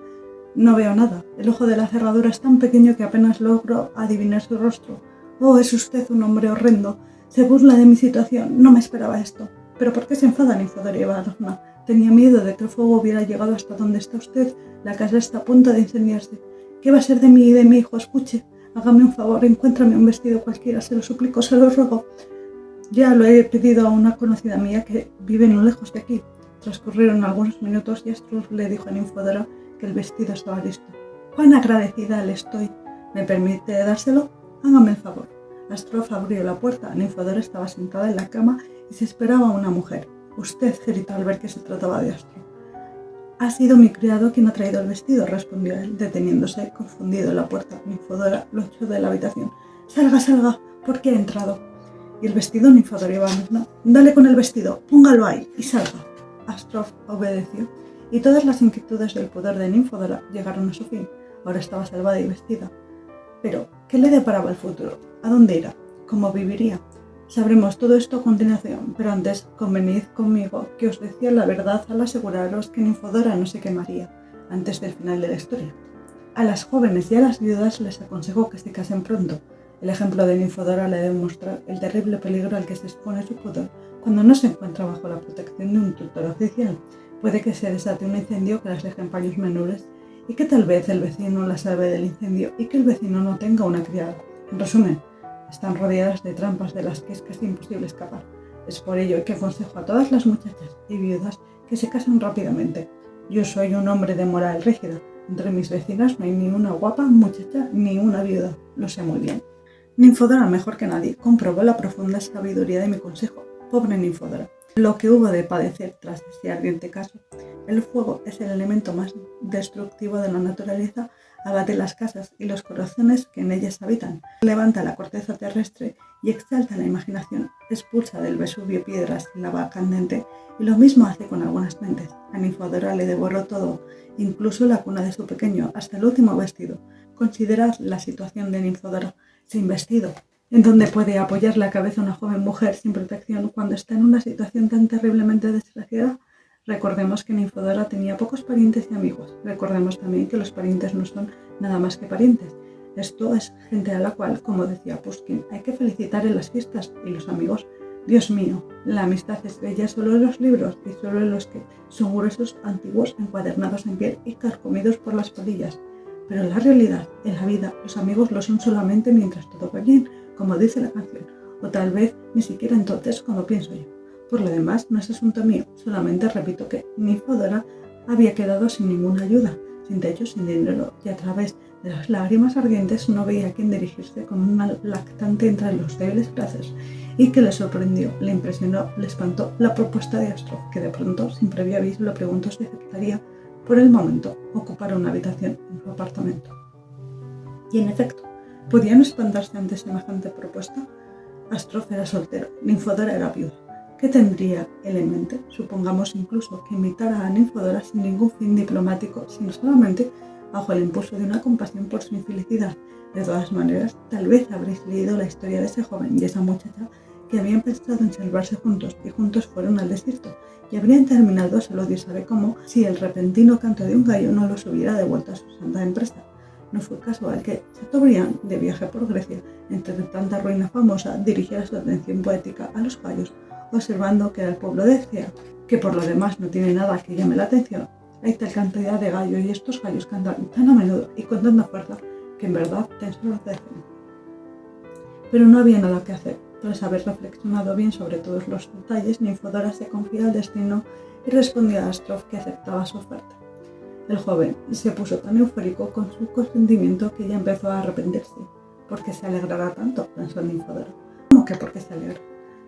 «No veo nada. El ojo de la cerradura es tan pequeño que apenas logro adivinar su rostro. Oh, es usted un hombre horrendo. Se burla de mi situación. No me esperaba esto». «¿Pero por qué se enfada, Ninfodora Ivanovna? Tenía miedo de que el fuego hubiera llegado hasta donde está usted. La casa está a punto de incendiarse. ¿Qué va a ser de mí y de mi hijo? Escuche. Hágame un favor. Encuéntrame un vestido cualquiera. Se lo suplico, se lo ruego. Ya lo he pedido a una conocida mía que vive no lejos de aquí». Transcurrieron algunos minutos y Astrolf le dijo a Ninfodora que el vestido estaba listo. «¡Cuán agradecida le estoy! ¿Me permite dárselo? Hágame el favor». Astrolf abrió la puerta. Ninfodora estaba sentada en la cama y se esperaba a una mujer. «Usted», gritó al ver que se trataba de Astrolf. «Ha sido mi criado quien ha traído el vestido», respondió él, deteniéndose confundido en la puerta. Ninfodora lo echó de la habitación. «Salga, salga, ¿por qué ha entrado?» «¿Y el vestido, Ninfodora Ivanovna?» «Dale con el vestido, póngalo ahí y salga». Astrolf obedeció, y todas las inquietudes del poder de Ninfodora llegaron a su fin. Ahora estaba salvada y vestida. Pero, ¿qué le deparaba el futuro? ¿A dónde irá? ¿Cómo viviría? Sabremos todo esto a continuación, pero antes convenid conmigo que os decía la verdad al aseguraros que Ninfodora no se quemaría antes del final de la historia. A las jóvenes y a las viudas les aconsejó que se casen pronto. El ejemplo de Ninfodora le demuestra el terrible peligro al que se expone su pudor cuando no se encuentra bajo la protección de un tutor oficial. Puede que se desate un incendio que las deje en paños menores y que tal vez el vecino la salve del incendio y que el vecino no tenga una criada. En resumen, están rodeadas de trampas de las que es casi imposible escapar. Es por ello que aconsejo a todas las muchachas y viudas que se casen rápidamente. Yo soy un hombre de moral rígida. Entre mis vecinas no hay ni una guapa muchacha ni una viuda. Lo sé muy bien. Ninfodora, mejor que nadie, comprobó la profunda sabiduría de mi consejo. Pobre Ninfodora, lo que hubo de padecer tras ese ardiente caso. El fuego es el elemento más destructivo de la naturaleza, abate las casas y los corazones que en ellas habitan, levanta la corteza terrestre y exalta la imaginación, expulsa del Vesubio piedras y lava candente, y lo mismo hace con algunas mentes. A Ninfodora le devoró todo, incluso la cuna de su pequeño, hasta el último vestido. Considerad la situación de Ninfodora, sin vestido, en donde puede apoyar la cabeza una joven mujer sin protección cuando está en una situación tan terriblemente desgraciada. Recordemos que Ninfodora tenía pocos parientes y amigos. Recordemos también que los parientes no son nada más que parientes. Esto es gente a la cual, como decía Pushkin, hay que felicitar en las fiestas, y los amigos. Dios mío, la amistad es bella solo en los libros y solo en los que son gruesos, antiguos, encuadernados en piel y carcomidos por las polillas. Pero en la realidad, en la vida, los amigos lo son solamente mientras todo va bien, como dice la canción, o tal vez ni siquiera entonces, como pienso yo. Por lo demás, no es asunto mío, solamente repito que Ninfodora había quedado sin ninguna ayuda, sin techo, sin dinero, y a través de las lágrimas ardientes no veía a quién dirigirse con una lactante entre los débiles brazos, y que le sorprendió, le impresionó, le espantó la propuesta de Astrolf, que de pronto, sin previo aviso, le preguntó si aceptaría, por el momento, ocupar una habitación en su apartamento. Y en efecto, ¿podía no espantarse ante semejante propuesta? Astrolf era soltero, Ninfodora era viuda. ¿Qué tendría él en mente? Supongamos incluso que invitara a Ninfodora sin ningún fin diplomático, sino solamente bajo el impulso de una compasión por su infelicidad. De todas maneras, tal vez habréis leído la historia de ese joven y esa muchacha que habían pensado en salvarse juntos y juntos fueron al desierto y habrían terminado, solo Dios sabe cómo, si el repentino canto de un gallo no los hubiera devuelto a su santa empresa. No fue casual que Chateaubriand, de viaje por Grecia, entre tanta ruina famosa, dirigiera su atención poética a los gallos, observando que era el pueblo de Cea, que por lo demás no tiene nada que llame la atención. Hay tal cantidad de gallos y estos gallos cantan tan a menudo y con tanta fuerza que en verdad te ensordecen. Pero no había nada que hacer. Tras haber reflexionado bien sobre todos los detalles, Ninfodora se confía al destino y respondió a Astrolf que aceptaba su oferta. El joven se puso tan eufórico con su consentimiento que ya empezó a arrepentirse. ¿Por qué se alegrará tanto?, pensó Ninfodora. ¿Cómo que por qué se alegra?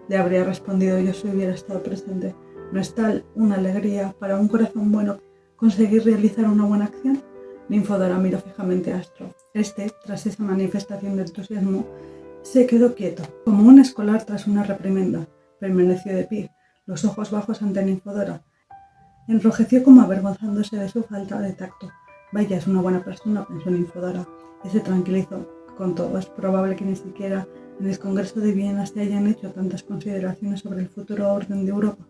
Le habría respondido yo si hubiera estado presente. ¿No es tal una alegría para un corazón bueno conseguir realizar una buena acción? Ninfodora miró fijamente a Astrov. Tras esa manifestación de entusiasmo, se quedó quieto, como un escolar tras una reprimenda. Permaneció de pie, los ojos bajos ante Ninfodora. Enrojeció como avergonzándose de su falta de tacto. Vaya, es una buena persona, pensó Ninfodora, y se tranquilizó. Con todo, es probable que ni siquiera en el Congreso de Viena se hayan hecho tantas consideraciones sobre el futuro orden de Europa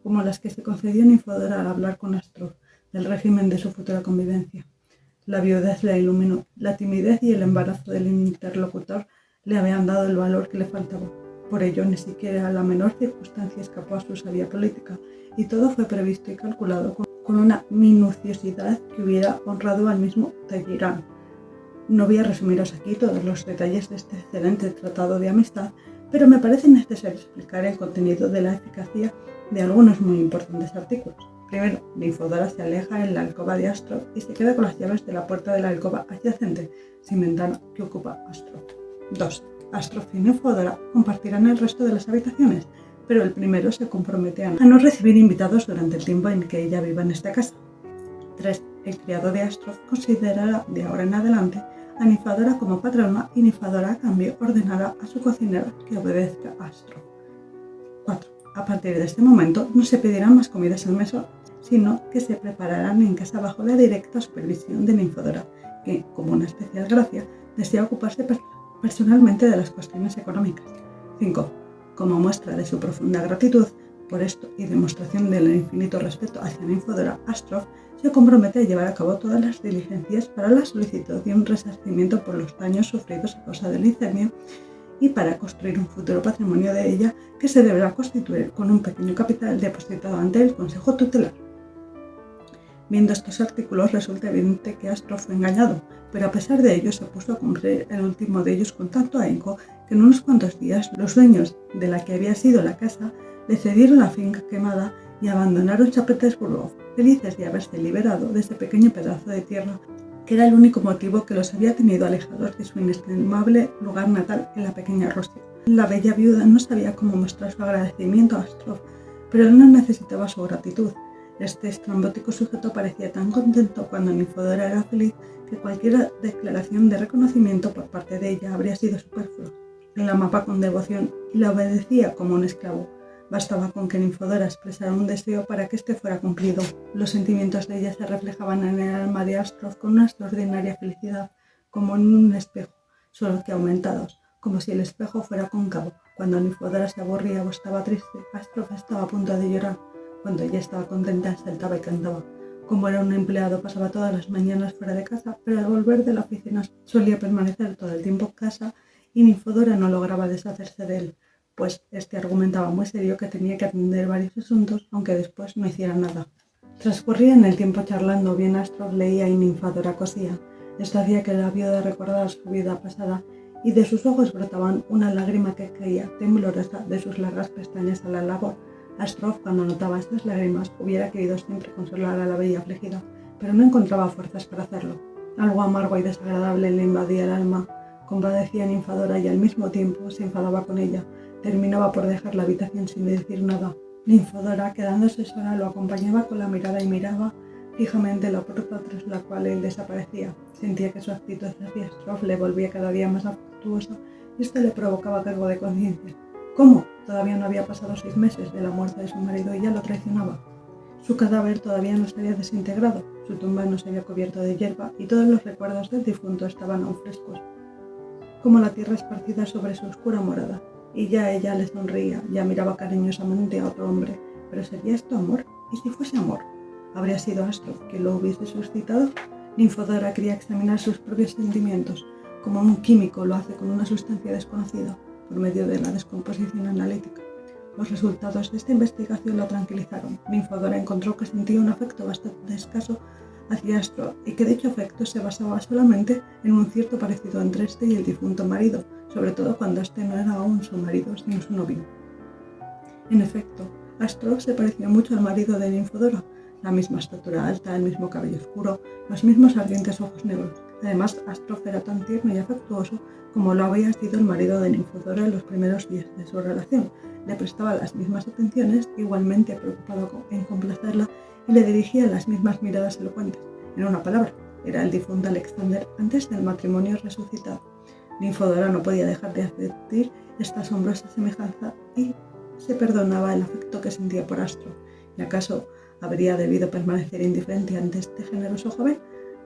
como las que se concedió Ninfodora al hablar con Astrov del régimen de su futura convivencia. La viudez la iluminó. La timidez y el embarazo del interlocutor le habían dado el valor que le faltaba. Por ello, ni siquiera la menor circunstancia escapó a su sabia política, y todo fue previsto y calculado con una minuciosidad que hubiera honrado al mismo Talleyrand. No voy a resumiros aquí todos los detalles de este excelente tratado de amistad, pero me parece necesario explicar el contenido de la eficacia de algunos muy importantes artículos. Primero, Ninfodora se aleja en la alcoba de Astrov y se queda con las llaves de la puerta de la alcoba adyacente, sin ventana, que ocupa Astrov. 2. Astrov y Ninfodora compartirán el resto de las habitaciones, pero el primero se compromete a no recibir invitados durante el tiempo en que ella viva en esta casa. 3. El criado de Astrov considerará de ahora en adelante a Ninfodora como patrona y Ninfodora a cambio ordenará a su cocinera que obedezca a Astrov. 4. A partir de este momento no se pedirán más comidas al mesón, sino que se prepararán en casa bajo la directa supervisión de Ninfodora, que, como una especial gracia, desea ocuparse personalmente de las cuestiones económicas. 5. Como muestra de su profunda gratitud por esto y demostración del infinito respeto hacia Ninfodora, Astrov se compromete a llevar a cabo todas las diligencias para la solicitud de un resarcimiento por los daños sufridos a causa del incendio y para construir un futuro patrimonio de ella que se deberá constituir con un pequeño capital depositado ante el Consejo Tutelar. Viendo estos artículos resulta evidente que Astrov fue engañado, pero a pesar de ello se puso a cumplir el último de ellos con tanto ahínco que en unos cuantos días los dueños de la que había sido la casa le cedieron la finca quemada y abandonaron San Petersburgo, felices de haberse liberado de ese pequeño pedazo de tierra que era el único motivo que los había tenido alejados de su inestimable lugar natal en la pequeña Rusia. La bella viuda no sabía cómo mostrar su agradecimiento a Astrov, pero él no necesitaba su gratitud. Este estrambótico sujeto parecía tan contento cuando Ninfodora era feliz que cualquier declaración de reconocimiento por parte de ella habría sido superflua. Él la amaba con devoción y la obedecía como un esclavo. Bastaba con que Ninfodora expresara un deseo para que éste fuera cumplido. Los sentimientos de ella se reflejaban en el alma de Astrov con una extraordinaria felicidad, como en un espejo, solo que aumentados, como si el espejo fuera cóncavo. Cuando Ninfodora se aburría o estaba triste, Astrov estaba a punto de llorar. Cuando ella estaba contenta, saltaba y cantaba. Como era un empleado, pasaba todas las mañanas fuera de casa, pero al volver de la oficina solía permanecer todo el tiempo en casa y Ninfodora no lograba deshacerse de él, pues este argumentaba muy serio que tenía que atender varios asuntos, aunque después no hiciera nada. Transcurrían el tiempo charlando, bien Astrov leía y Ninfodora cosía. Esto hacía que la viuda recordara su vida pasada y de sus ojos brotaban una lágrima que caía temblorosa de sus largas pestañas a la labor. Astrov, cuando notaba estas lágrimas, hubiera querido siempre consolar a la bella afligida, pero no encontraba fuerzas para hacerlo. Algo amargo y desagradable le invadía el alma. Compadecía a Ninfodora y al mismo tiempo se enfadaba con ella. Terminaba por dejar la habitación sin decir nada. Ninfodora, quedándose sola, lo acompañaba con la mirada y miraba fijamente la puerta tras la cual él desaparecía. Sentía que su actitud hacia Astrov le volvía cada día más afectuosa y esto le provocaba cargo de conciencia. ¿Cómo? Todavía no había pasado 6 meses de la muerte de su marido y ya lo traicionaba. Su cadáver todavía no se había desintegrado, su tumba no se había cubierto de hierba y todos los recuerdos del difunto estaban aún frescos, como la tierra esparcida sobre su oscura morada. Y ya ella le sonreía, ya miraba cariñosamente a otro hombre. ¿Pero sería esto amor? ¿Y si fuese amor? ¿Habría sido Astrov quien lo hubiese suscitado? Ninfodora quería examinar sus propios sentimientos, como un químico lo hace con una sustancia desconocida, por medio de la descomposición analítica. Los resultados de esta investigación la tranquilizaron. Ninfodora encontró que sentía un afecto bastante escaso hacia Astrov y que dicho afecto se basaba solamente en un cierto parecido entre este y el difunto marido, sobre todo cuando este no era aún su marido, sino su novio. En efecto, Astrov se parecía mucho al marido de Ninfodora, la misma estatura alta, el mismo cabello oscuro, los mismos ardientes ojos negros. Además, Astrov era tan tierno y afectuoso como lo había sido el marido de Ninfodora en los primeros días de su relación. le prestaba las mismas atenciones, igualmente preocupado en complacerla, y le dirigía las mismas miradas elocuentes. En una palabra, era el difunto Alexander antes del matrimonio resucitado. Ninfodora no podía dejar de advertir esta asombrosa semejanza y se perdonaba el afecto que sentía por Astro. ¿Y acaso habría debido permanecer indiferente ante este generoso joven?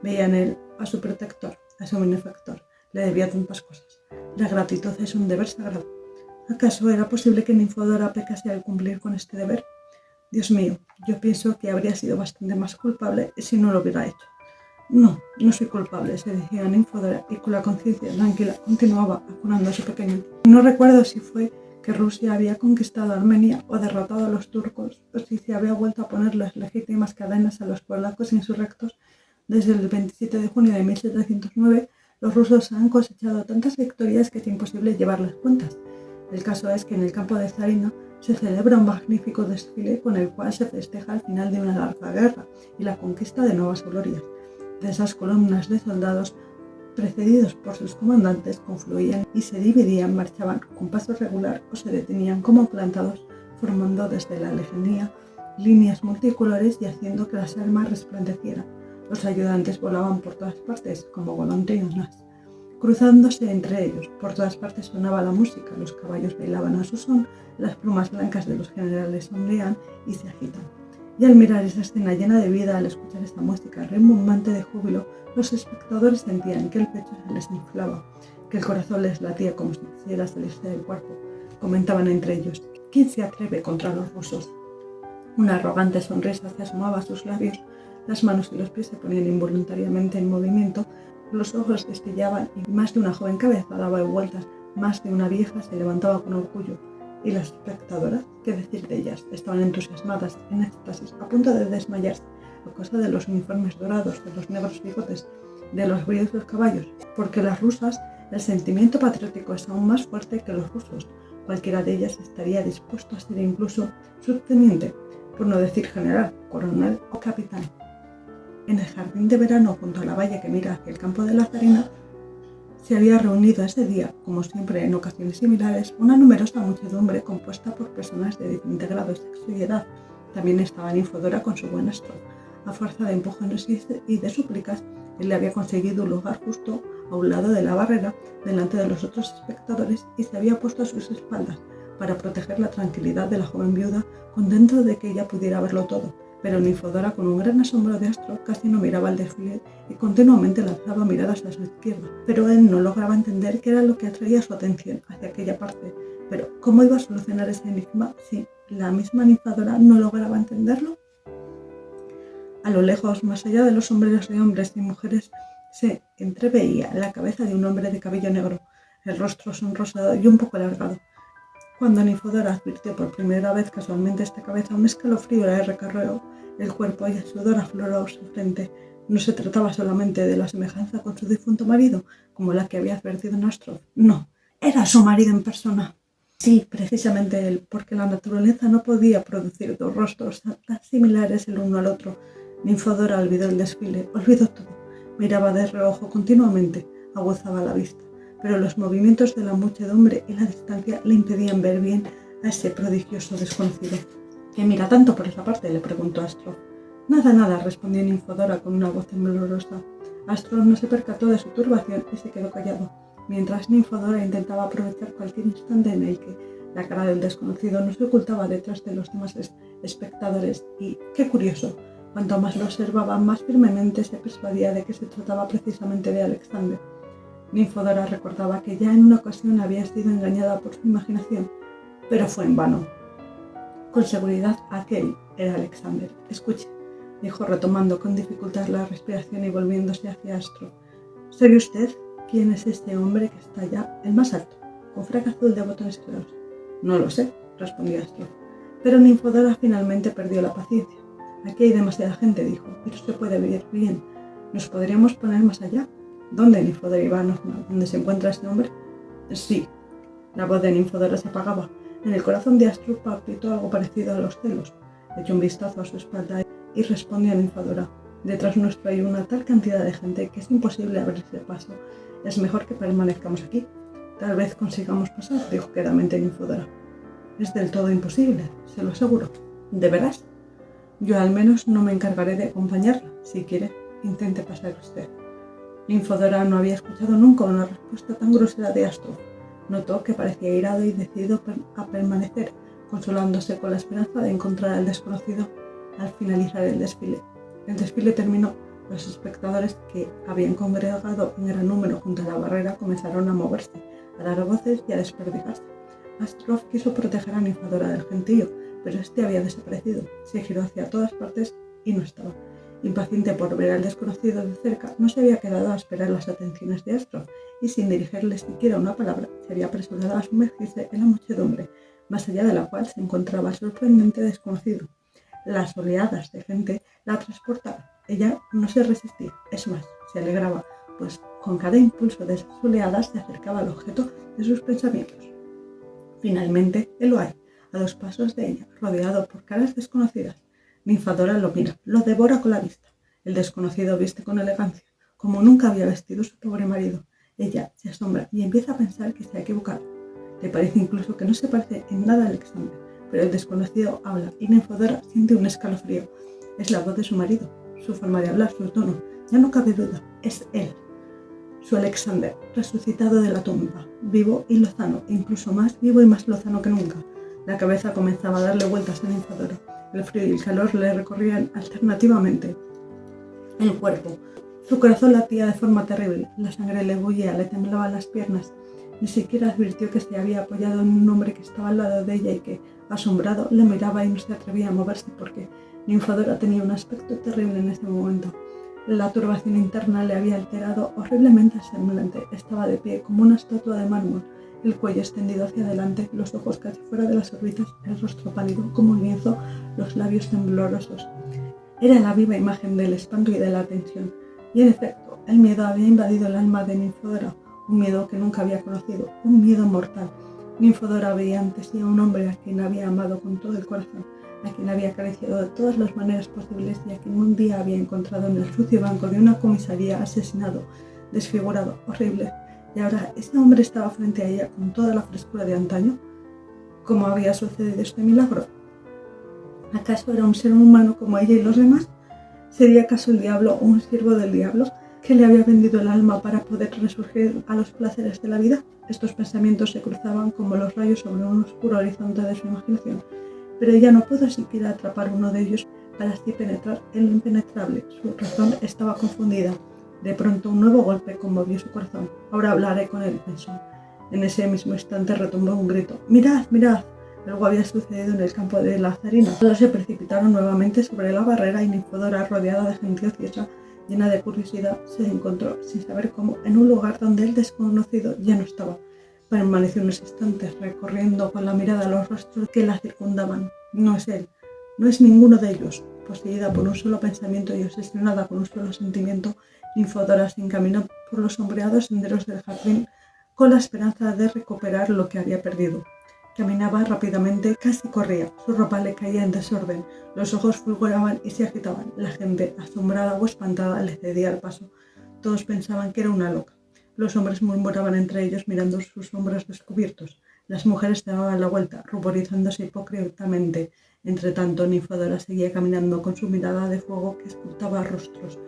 Veía en él a su protector, a su benefactor. Le debía tantas cosas. La gratitud es un deber sagrado. ¿Acaso era posible que Ninfodora pecase al cumplir con este deber? Dios mío, yo pienso que habría sido bastante más culpable si no lo hubiera hecho. No, no soy culpable, se decía Ninfodora, y con la conciencia tranquila continuaba acunando a su pequeño. No recuerdo si fue que Rusia había conquistado Armenia o derrotado a los turcos, o si se había vuelto a poner las legítimas cadenas a los polacos insurrectos. Desde el 27 de junio de 1709, los rusos han cosechado tantas victorias que es imposible llevar las cuentas. El caso es que en el campo de Zarina se celebra un magnífico desfile con el cual se festeja el final de una larga guerra y la conquista de nuevas glorias. De esas columnas de soldados, precedidos por sus comandantes, confluían y se dividían, marchaban con paso regular o se detenían como plantados, formando desde la lejanía líneas multicolores y haciendo que las armas resplandecieran. Los ayudantes volaban por todas partes, como golondrinas, cruzándose entre ellos. Por todas partes sonaba la música, los caballos bailaban a su son, las plumas blancas de los generales ondean y se agitan. Y al mirar esa escena llena de vida, al escuchar esta música rimbombante de júbilo, los espectadores sentían que el pecho se les inflaba, que el corazón les latía como si quisiera salirse del cuerpo. Comentaban entre ellos: ¿quién se atreve contra los rusos? Una arrogante sonrisa se asomaba a sus labios, las manos y los pies se ponían involuntariamente en movimiento, los ojos destellaban y más de una joven cabeza daba vueltas, más de una vieja se levantaba con orgullo. Y las espectadoras, ¿qué decir de ellas? Estaban entusiasmadas, en éxtasis, a punto de desmayarse, a causa de los uniformes dorados, de los negros bigotes, de los brillos de los caballos, porque las rusas, el sentimiento patriótico es aún más fuerte que los rusos. Cualquiera de ellas estaría dispuesto a ser incluso subteniente, por no decir general, coronel o capitán. En el jardín de verano, junto a la valla que mira hacia el campo de la Zarina, se había reunido ese día, como siempre en ocasiones similares, una numerosa muchedumbre compuesta por personas de diferente grado, sexo y edad. También estaba Ninfodora con su buen Astro. A fuerza de empujones y de súplicas, él le había conseguido un lugar justo a un lado de la barrera, delante de los otros espectadores, y se había puesto a sus espaldas para proteger la tranquilidad de la joven viuda, contento de que ella pudiera verlo todo. Pero Ninfodora, con un gran asombro de Astro, casi no miraba el desfile y continuamente lanzaba miradas a su izquierda. Pero él no lograba entender qué era lo que atraía su atención hacia aquella parte. Pero, ¿cómo iba a solucionar ese enigma si la misma Ninfodora no lograba entenderlo? A lo lejos, más allá de los sombreros de hombres y mujeres, se entreveía la cabeza de un hombre de cabello negro, el rostro sonrosado y un poco alargado. Cuando Ninfodora advirtió por primera vez casualmente esta cabeza, un escalofrío la recorrió el cuerpo y el sudor afloró su frente. No se trataba solamente de la semejanza con su difunto marido, como la que había advertido Nostrov. No, era su marido en persona. Sí, precisamente él, porque la naturaleza no podía producir dos rostros tan similares el uno al otro. Ninfodora olvidó el desfile, olvidó todo. Miraba de reojo continuamente, aguzaba la vista, pero los movimientos de la muchedumbre y la distancia le impedían ver bien a ese prodigioso desconocido. ¿Qué mira tanto por esa parte?, le preguntó Astro. Nada, respondió Ninfodora con una voz temblorosa. Astro no se percató de su turbación y se quedó callado, mientras Ninfodora intentaba aprovechar cualquier instante en el que la cara del desconocido no se ocultaba detrás de los demás espectadores y, qué curioso, cuanto más lo observaba, más firmemente se persuadía de que se trataba precisamente de Alexander. Ninfodora recordaba que ya en una ocasión había sido engañada por su imaginación, pero fue en vano. Con seguridad aquel era Alexander. Escuche, dijo retomando con dificultad la respiración y volviéndose hacia Astro. ¿Sabe usted quién es este hombre que está allá, el más alto, con frac azul de botones claros? No lo sé, respondió Astro. Pero Ninfodora finalmente perdió la paciencia. Aquí hay demasiada gente, dijo, pero se puede ver bien. ¿Nos podríamos poner más allá? ¿Dónde, Ninfodora Ivanovna? ¿Dónde se encuentra este hombre? Sí. La voz de Ninfodora se apagaba. En el corazón de Astro palpitó algo parecido a los celos. Echó un vistazo a su espalda y respondió a Ninfodora. Detrás nuestro hay una tal cantidad de gente que es imposible abrirse paso. Es mejor que permanezcamos aquí. Tal vez consigamos pasar, dijo quedamente Ninfodora. Es del todo imposible, se lo aseguro. ¿De veras? Yo al menos no me encargaré de acompañarla. Si quiere, intente pasar usted. Ninfodora no había escuchado nunca una respuesta tan grosera de Astrud. Notó que parecía irado y decidido a permanecer, consolándose con la esperanza de encontrar al desconocido al finalizar el desfile. El desfile terminó. Los espectadores que habían congregado en gran número junto a la barrera comenzaron a moverse, a dar voces y a desperdigarse. Astrud quiso proteger a Ninfodora del gentío, pero este había desaparecido. Se giró hacia todas partes y no estaba. Impaciente por ver al desconocido de cerca, no se había quedado a esperar las atenciones de Astrud y sin dirigirle siquiera una palabra, se había apresurado a sumergirse en la muchedumbre, más allá de la cual se encontraba el sorprendente desconocido. Las oleadas de gente la transportaban. Ella no se resistía, es más, se alegraba, pues con cada impulso de esas oleadas se acercaba al objeto de sus pensamientos. Finalmente, él lo hay, a 2 pasos de ella, rodeado por caras desconocidas. Ninfadora lo mira, lo devora con la vista. El desconocido viste con elegancia, como nunca había vestido su pobre marido. Ella se asombra y empieza a pensar que se ha equivocado. Le parece incluso que no se parece en nada a Alexander, pero el desconocido habla y Ninfodora siente un escalofrío. Es la voz de su marido, su forma de hablar, su tono. Ya no cabe duda, es él. Su Alexander, resucitado de la tumba, vivo y lozano, e incluso más vivo y más lozano que nunca. La cabeza comenzaba a darle vueltas a Ninfodora. El frío y el calor le recorrían alternativamente el cuerpo. Su corazón latía de forma terrible, la sangre le bullía, le temblaban las piernas. Ni siquiera advirtió que se había apoyado en un hombre que estaba al lado de ella y que, asombrado, le miraba y no se atrevía a moverse porque Ninfodora tenía un aspecto terrible en ese momento. La turbación interna le había alterado horriblemente el semblante. Estaba de pie como una estatua de mármol, el cuello extendido hacia adelante, los ojos casi fuera de las órbitas, el rostro pálido como lienzo, los labios temblorosos. Era la viva imagen del espanto y de la tensión. Y en efecto, el miedo había invadido el alma de Ninfodora, un miedo que nunca había conocido, un miedo mortal. Ninfodora veía ante sí a un hombre a quien había amado con todo el corazón, a quien había acariciado de todas las maneras posibles y a quien un día había encontrado en el sucio banco de una comisaría asesinado, desfigurado, horrible. Y ahora ese hombre estaba frente a ella con toda la frescura de antaño. ¿Cómo había sucedido este milagro? ¿Acaso era un ser humano como ella y los demás? ¿Sería acaso el diablo o un siervo del diablo que le había vendido el alma para poder resurgir a los placeres de la vida? Estos pensamientos se cruzaban como los rayos sobre un oscuro horizonte de su imaginación, pero ella no pudo siquiera atrapar uno de ellos para así penetrar en lo impenetrable. Su razón estaba confundida. De pronto un nuevo golpe conmovió su corazón. Ahora hablaré con él, pensó. En ese mismo instante retumbó un grito. ¡Mirad, mirad! Algo había sucedido en el campo de Lazarina. Todos se precipitaron nuevamente sobre la barrera y Ninfodora, rodeada de gente ociosa, llena de curiosidad, se encontró, sin saber cómo, en un lugar donde el desconocido ya no estaba. Permaneció unos instantes recorriendo con la mirada los rostros que la circundaban. No es él, no es ninguno de ellos. Poseída por un solo pensamiento y obsesionada con un solo sentimiento, Ninfodora se encaminó por los sombreados senderos del jardín con la esperanza de recuperar lo que había perdido. Caminaba rápidamente, casi corría. Su ropa le caía en desorden, los ojos fulguraban y se agitaban. La gente, asombrada o espantada, le cedía el paso. Todos pensaban que era una loca. Los hombres murmuraban entre ellos mirando sus hombros descubiertos. Las mujeres daban la vuelta, ruborizándose hipócritamente. Entre tanto, Ninfodora seguía caminando con su mirada de fuego que escrutaba rostros.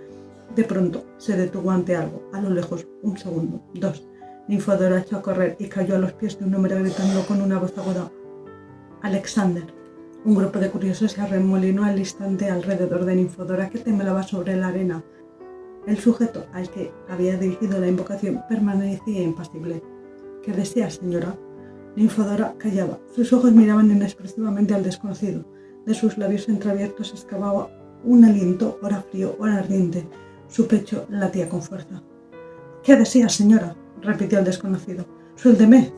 De pronto, se detuvo ante algo, a lo lejos, 1 segundo, 2. Ninfodora echó a correr y cayó a los pies de un hombre gritando con una voz aguda: ¡Alexander! Un grupo de curiosos se arremolinó al instante alrededor de Ninfodora, que temblaba sobre la arena. El sujeto al que había dirigido la invocación permanecía impasible. ¿Qué desea, señora? Ninfodora callaba. Sus ojos miraban inexpresivamente al desconocido. De sus labios entreabiertos escapaba un aliento, ora frío, ora ardiente. Su pecho latía con fuerza. ¿Qué desea, señora?, repitió el desconocido. ¡Suélteme!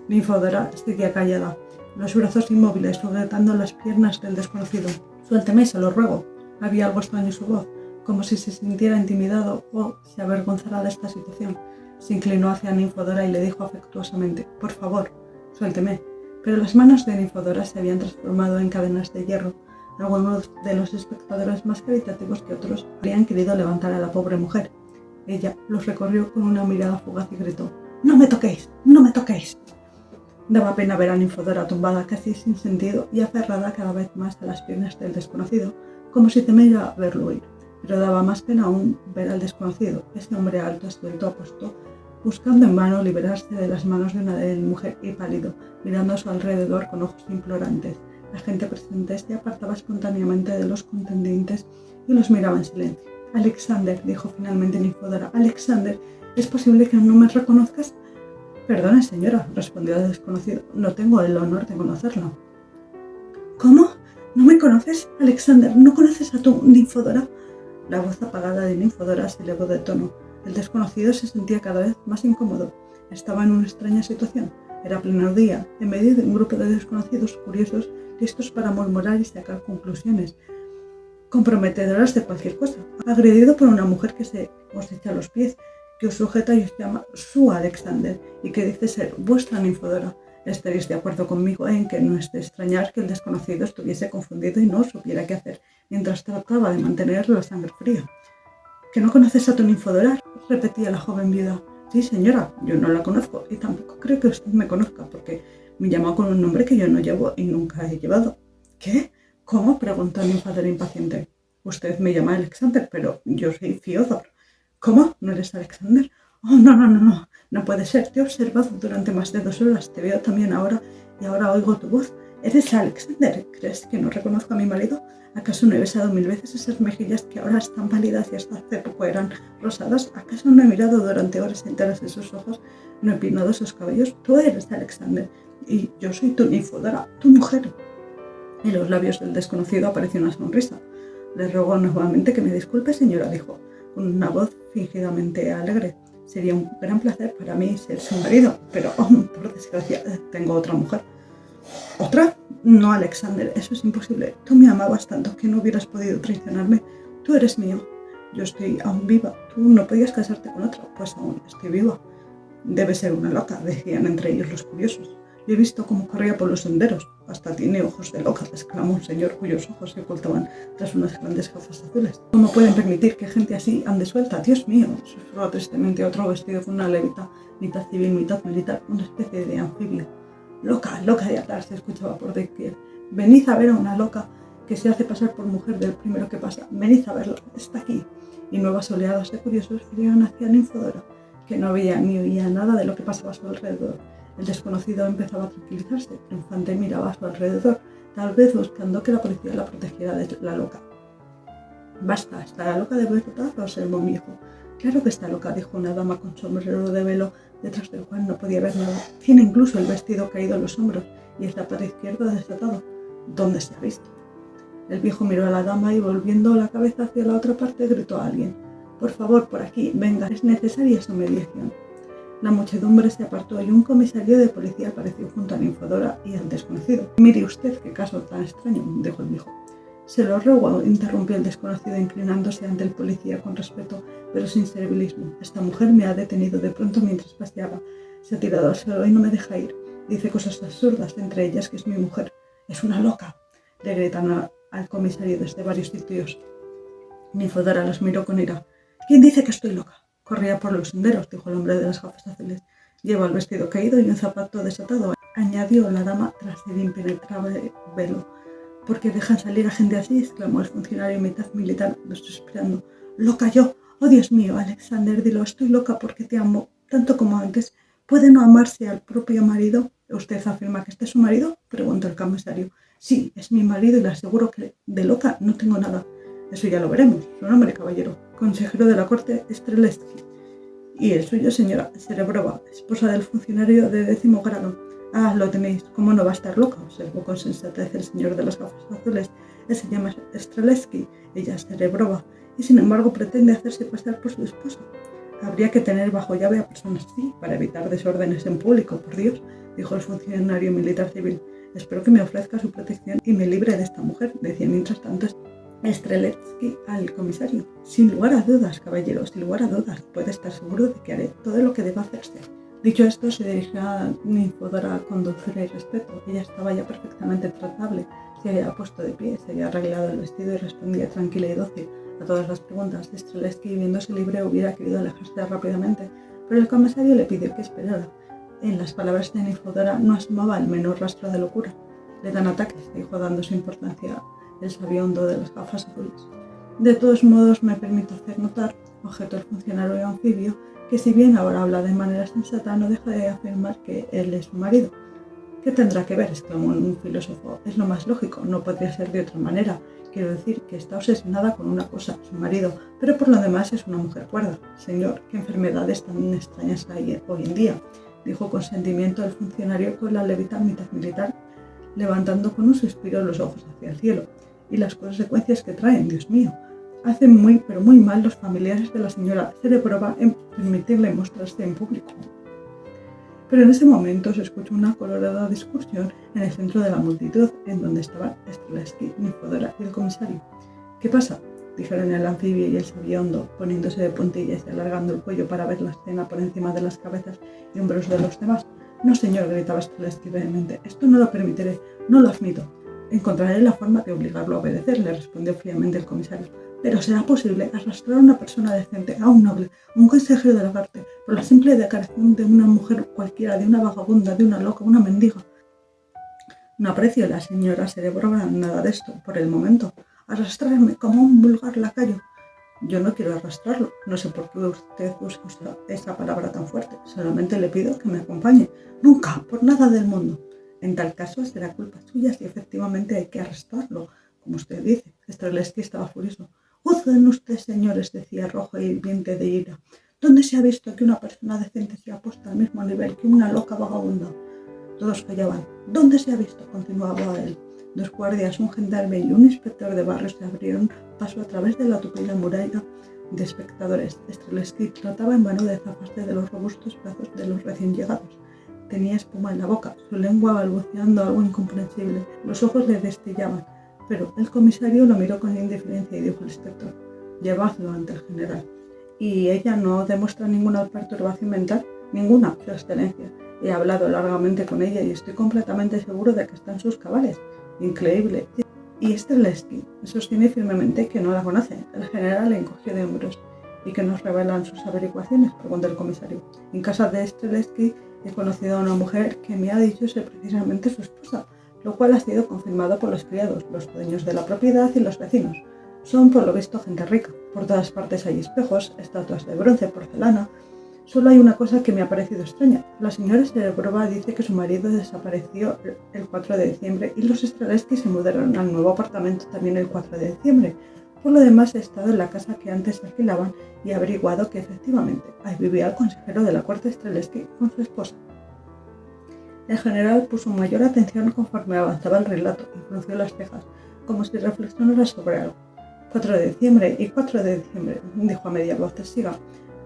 Ninfodora seguía callada, los brazos inmóviles sujetando las piernas del desconocido. ¡Suélteme, se lo ruego! Había algo extraño en su voz, como si se sintiera intimidado o se avergonzara de esta situación. Se inclinó hacia Ninfodora y le dijo afectuosamente: «Por favor, suélteme». Pero las manos de Ninfodora se habían transformado en cadenas de hierro. Algunos de los espectadores, más caritativos que otros, habrían querido levantar a la pobre mujer. Ella los recorrió con una mirada fugaz y gritó: «¡No me toquéis! ¡No me toquéis!». Daba pena ver a Ninfodora tumbada casi sin sentido y aferrada cada vez más a las piernas del desconocido, como si temiera verlo huir. Pero daba más pena aún ver al desconocido, ese hombre alto, esbelto, apuesto, buscando en vano liberarse de las manos de una mujer y pálido, mirando a su alrededor con ojos implorantes. La gente presente se apartaba espontáneamente de los contendientes y los miraba en silencio. «Alexander», dijo finalmente Ninfodora, «Alexander, ¿es posible que no me reconozcas?» «Perdone, señora», respondió el desconocido, «no tengo el honor de conocerlo». «¿Cómo? ¿No me conoces, Alexander? ¿No conoces a tu Ninfodora?» La voz apagada de Ninfodora se elevó de tono. El desconocido se sentía cada vez más incómodo. Estaba en una extraña situación. Era pleno día, en medio de un grupo de desconocidos curiosos listos para murmurar y sacar conclusiones comprometedoras de cualquier cosa. Agredido por una mujer que se os echa a los pies, que os sujeta y os llama su Alexander y que dice ser vuestra Ninfodora. Estaréis de acuerdo conmigo en que no es de extrañar que el desconocido estuviese confundido y no supiera qué hacer, mientras trataba de mantener la sangre fría. ¿Que no conoces a tu Ninfodora?, repetía la joven viuda. Sí, señora, yo no la conozco y tampoco creo que usted me conozca, porque me llama con un nombre que yo no llevo y nunca he llevado. ¿Qué? ¿Cómo?, preguntó Ninfodora impaciente. Usted me llama Alexander, pero yo soy Fiodor. ¿Cómo? ¿No eres Alexander? Oh, no. No puede ser. Te he observado durante más de 2 horas. Te veo también ahora y ahora oigo tu voz. ¿Eres Alexander? ¿Crees que no reconozco a mi marido? ¿Acaso no he besado 1000 veces esas mejillas que ahora están pálidas y hasta hace poco eran rosadas? ¿Acaso no he mirado durante horas enteras esos ojos? ¿No he peinado esos cabellos? Tú eres Alexander y yo soy tu Ninfodora, tu mujer. En los labios del desconocido apareció una sonrisa. Le ruego nuevamente que me disculpe, señora, dijo, con una voz fingidamente alegre. Sería un gran placer para mí ser su marido, pero, por desgracia, tengo otra mujer. ¿Otra? No, Alexander, eso es imposible. Tú me amabas tanto que no hubieras podido traicionarme. Tú eres mío. Yo estoy aún viva. Tú no podías casarte con otra. Pues aún estoy viva. Debe ser una loca, decían entre ellos los curiosos. He visto cómo corría por los senderos. Hasta tiene ojos de loca, exclamó un señor cuyos ojos se ocultaban tras unas grandes gafas azules. ¿Cómo pueden permitir que gente así ande suelta? Dios mío, susurró tristemente otro vestido con una levita, mitad civil, mitad militar, una especie de anfibio. Loca de atar, se escuchaba por doquier. Venid a ver a una loca que se hace pasar por mujer del primero que pasa. Venid a verla, está aquí. Y nuevas oleadas de curiosos fluyeron hacia Ninfodora, que no veía ni oía nada de lo que pasaba a su alrededor. El desconocido empezaba a tranquilizarse. Triunfante miraba a su alrededor, tal vez buscando que la policía la protegiera de la loca. Basta, ¿está la loca de verdad?, observó mi hijo. Claro que está loca, dijo una dama con sombrero de velo, detrás del cual no podía ver nada. Tiene incluso el vestido caído en los hombros y el zapato izquierdo desatado. ¿Dónde se ha visto? El viejo miró a la dama y, volviendo la cabeza hacia la otra parte, gritó a alguien. Por favor, por aquí, venga, es necesaria su mediación. La muchedumbre se apartó y un comisario de policía apareció junto a Ninfodora y al desconocido. Mire usted qué caso tan extraño, dijo el viejo. Se lo ruego, interrumpió el desconocido, inclinándose ante el policía con respeto, pero sin servilismo. Esta mujer me ha detenido de pronto mientras paseaba. Se ha tirado al suelo y no me deja ir. Dice cosas absurdas, entre ellas que es mi mujer. Es una loca, le gritan al comisario desde varios sitios. Ninfodora los miró con ira. ¿Quién dice que estoy loca? Corría por los senderos, dijo el hombre de las gafas azules. Lleva el vestido caído y un zapato desatado, añadió la dama tras el impenetrable velo. ¿Por qué dejan salir a gente así?, exclamó el funcionario mitad militar, suspirando. ¡Loca yo! ¡Oh, Dios mío, Alexander, dilo! Estoy loca porque te amo, tanto como antes. ¿Puede no amarse al propio marido? ¿Usted afirma que este es su marido?, preguntó el comisario. Sí, es mi marido y le aseguro que de loca no tengo nada. Eso ya lo veremos. Su nombre, caballero. Consejero de la corte, Streletsky. Y el suyo, señora Serebrova, esposa del funcionario de 10º grado. Ah, lo tenéis. ¿Cómo no va a estar loca?, observó con sensatez el señor de las gafas azules. Él se llama Streletsky, ella es Serebrova, y sin embargo pretende hacerse pasar por su esposo. Habría que tener bajo llave a personas así para evitar desórdenes en público, por Dios, dijo el funcionario militar civil. Espero que me ofrezca su protección y me libre de esta mujer, decía mientras tanto Streletsky al comisario. Sin lugar a dudas, caballero, sin lugar a dudas, puede estar seguro de que haré todo lo que deba hacerse. Dicho esto, se dirigió a Ninfodora con dulzura y respeto. Ella estaba ya perfectamente tratable, se había puesto de pie, se había arreglado el vestido y respondía tranquila y dócil a todas las preguntas. Streletsky, viéndose libre, hubiera querido alejarse rápidamente, pero el comisario le pidió que esperara. En las palabras de Nifodora no asomaba el menor rastro de locura. Le dan ataques, dijo dándose importancia el sabiondo de las gafas azules. De todos modos, me permito hacer notar, objetó el funcionario anfibio, que si bien ahora habla de manera sensata, no deja de afirmar que él es su marido. ¿Qué tendrá que ver?, exclamó un filósofo. Es lo más lógico, no podría ser de otra manera. Quiero decir que está obsesionada con una cosa, su marido, pero por lo demás es una mujer cuerda. Señor, ¿qué enfermedades tan extrañas hay hoy en día?, dijo con sentimiento el funcionario con la levita mitad militar, levantando con un suspiro los ojos hacia el cielo. Y las consecuencias que traen, Dios mío. Hacen muy, pero muy mal los familiares de la señora Serebrova en permitirle mostrarse en público. Pero en ese momento se escuchó una colorada discusión en el centro de la multitud, en donde estaban Streletsky, Nifodora y el comisario. ¿Qué pasa?, dijeron el anfibio y el sabiondo, poniéndose de puntillas y alargando el cuello para ver la escena por encima de las cabezas y hombros de los demás. No, señor, gritaba Streletsky vehemente. Esto no lo permitiré, no lo admito. Encontraré la forma de obligarlo a obedecer, le respondió fríamente el comisario. Pero ¿será posible arrastrar a una persona decente, a un noble, a un consejero de la parte, por la simple declaración de una mujer cualquiera, de una vagabunda, de una loca, una mendiga? No aprecio la señora Serebrova nada de esto, por el momento. Arrastrarme como un vulgar lacayo. Yo no quiero arrastrarlo. No sé por qué usted usa esa palabra tan fuerte. Solamente le pido que me acompañe. Nunca, por nada del mundo. En tal caso será culpa suya si efectivamente hay que arrastrarlo, como usted dice. Streletsky estaba furioso. Juzguen ustedes, señores, decía rojo y hirviente de ira. ¿Dónde se ha visto que una persona decente sea puesta al mismo nivel que una loca vagabunda? Todos callaban. ¿Dónde se ha visto?, continuaba él. 2 guardias, un gendarme y un inspector de barrio se abrieron paso a través de la tupida muralla de espectadores. Streletsky trataba en vano de zafarse de los robustos brazos de los recién llegados. Tenía espuma en la boca, su lengua balbuceando algo incomprensible. Los ojos le destillaban. Pero el comisario lo miró con indiferencia y dijo al inspector: llevadlo ante el general. ¿Y ella no demuestra ninguna perturbación mental? Ninguna, su excelencia. He hablado largamente con ella y estoy completamente seguro de que está en sus cabales. Increíble. Y Streletsky sostiene firmemente que no la conoce. El general le encogió de hombros. ¿Y qué nos revelan sus averiguaciones?, preguntó el comisario. En casa de Streletsky he conocido a una mujer que me ha dicho ser precisamente su esposa, lo cual ha sido confirmado por los criados, los dueños de la propiedad y los vecinos. Son por lo visto gente rica. Por todas partes hay espejos, estatuas de bronce, porcelana. Solo hay una cosa que me ha parecido extraña. La señora Serebrova dice que su marido desapareció el 4 de diciembre y los Streletsky se mudaron al nuevo apartamento también el 4 de diciembre. Por lo demás, he estado en la casa que antes alquilaban y he averiguado que efectivamente ahí vivía el consejero de la corte Streletsky con su esposa. El general puso mayor atención conforme avanzaba el relato y frunció las cejas, como si reflexionara sobre algo. 4 de diciembre y 4 de diciembre, dijo a media voz. Siga.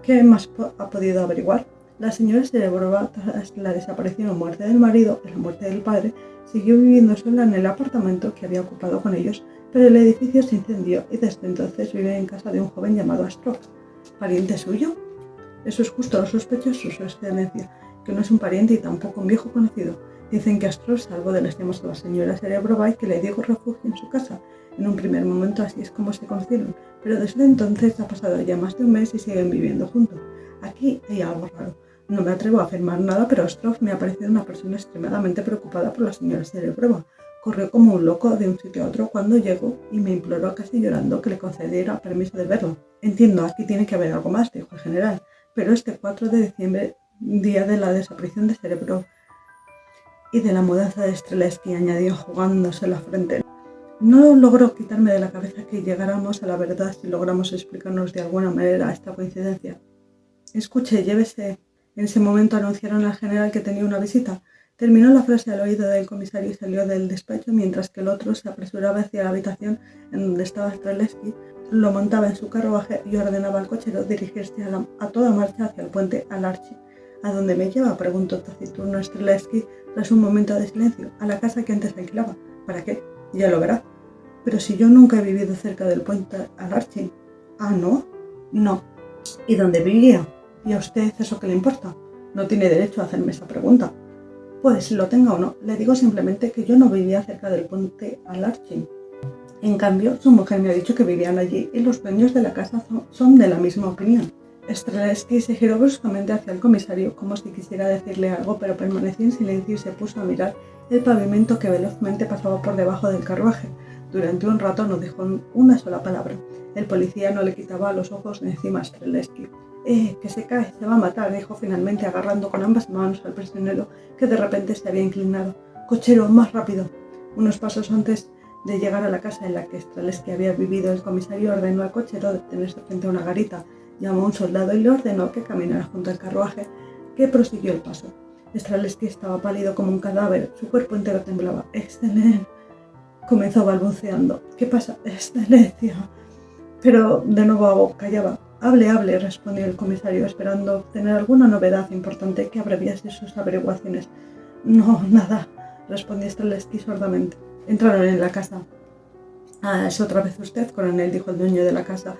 ¿Qué más ha podido averiguar? La señora Serebrova, tras la desaparición o muerte del marido y la muerte del padre, siguió viviendo sola en el apartamento que había ocupado con ellos, pero el edificio se incendió y desde entonces vive en casa de un joven llamado Astrov. ¿Pariente suyo? Eso es justo lo sospechoso, su excelencia, que no es un pariente y tampoco un viejo conocido. Dicen que Astrov salvó de las llamas a la señora Serebrova y que le dio refugio en su casa. En un primer momento así es como se conocieron, pero desde entonces ha pasado ya más de un mes y siguen viviendo juntos. Aquí hay algo raro. No me atrevo a afirmar nada, pero Astrov me ha parecido una persona extremadamente preocupada por la señora Serebrova. Corrió como un loco de un sitio a otro cuando llegó y me imploró casi llorando que le concediera permiso de verlo. Entiendo, aquí tiene que haber algo más, dijo el general, pero este 4 de diciembre, día de la desaparición de Serebrova y de la mudanza de Streletsky, añadió jugándose la frente. No logro quitarme de la cabeza que llegáramos a la verdad si logramos explicarnos de alguna manera esta coincidencia. Escuche, llévese. En ese momento anunciaron al general que tenía una visita. Terminó la frase al oído del comisario y salió del despacho, mientras que el otro se apresuraba hacia la habitación en donde estaba Streletsky, lo montaba en su carruaje y ordenaba al cochero dirigirse a toda marcha hacia el puente Alarchi. ¿A dónde me lleva?, preguntó taciturno Streletsky tras un momento de silencio. A la casa que antes alquilaba. ¿Para qué? Ya lo verá. Pero si yo nunca he vivido cerca del puente Alarchi. ¿Ah, no? No. ¿Y dónde vivía? ¿Y a usted eso qué le importa? No tiene derecho a hacerme esa pregunta. Pues lo tenga o no, le digo simplemente que yo no vivía cerca del puente Alarchi. En cambio, su mujer me ha dicho que vivían allí y los dueños de la casa son de la misma opinión. Streletsky se giró bruscamente hacia el comisario, como si quisiera decirle algo, pero permaneció en silencio y se puso a mirar el pavimento que velozmente pasaba por debajo del carruaje. Durante un rato no dijo una sola palabra. El policía no le quitaba los ojos de encima a Streletsky. Que se cae, se va a matar, dijo finalmente, agarrando con ambas manos al prisionero, que de repente se había inclinado. Cochero, más rápido. Unos pasos antes de llegar a la casa en la que Streletsky había vivido, el comisario ordenó al cochero detenerse frente a una garita. Llamó a un soldado y le ordenó que caminara junto al carruaje, que prosiguió el paso. Streletsky estaba pálido como un cadáver, su cuerpo entero temblaba. «Excelencia», comenzó balbuceando. «¿Qué pasa? Excelencia». Pero de nuevo callaba. «Hable», respondió el comisario, esperando obtener alguna novedad importante que abreviase sus averiguaciones. «No, nada», respondió Streletsky sordamente. Entraron en la casa. «Ah, es otra vez usted, coronel», dijo el dueño de la casa,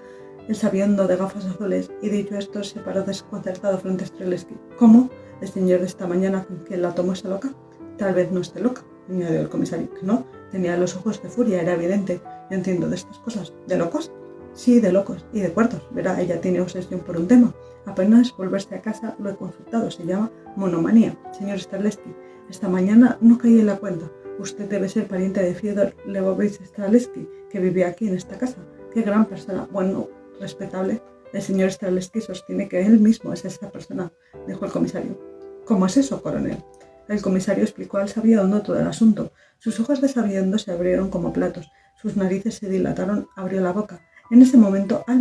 el sabiendo de gafas azules, y dicho esto se paró desconcertado frente a Streletsky. «¿Cómo? ¿El señor de esta mañana con quien la tomó está loca?» «Tal vez no esté loca», añadió el comisario. «Que no, tenía los ojos de furia, era evidente. Yo entiendo de estas cosas. ¿De locos?» «Sí, de locos y de cuerdos. Verá, ella tiene obsesión por un tema. Apenas volverse a casa lo he consultado, se llama monomanía. Señor Streletsky, esta mañana no caí en la cuenta. Usted debe ser pariente de Fyodor Lvovich Streletsky, que vivía aquí en esta casa. Qué gran persona, bueno, respetable». «El señor Streletsky sostiene que él mismo es esa persona», dijo el comisario. «¿Cómo es eso, coronel?» El comisario explicó al sabiondo todo el asunto. Sus ojos de sabiondo se abrieron como platos, sus narices se dilataron, abrió la boca. En ese momento, al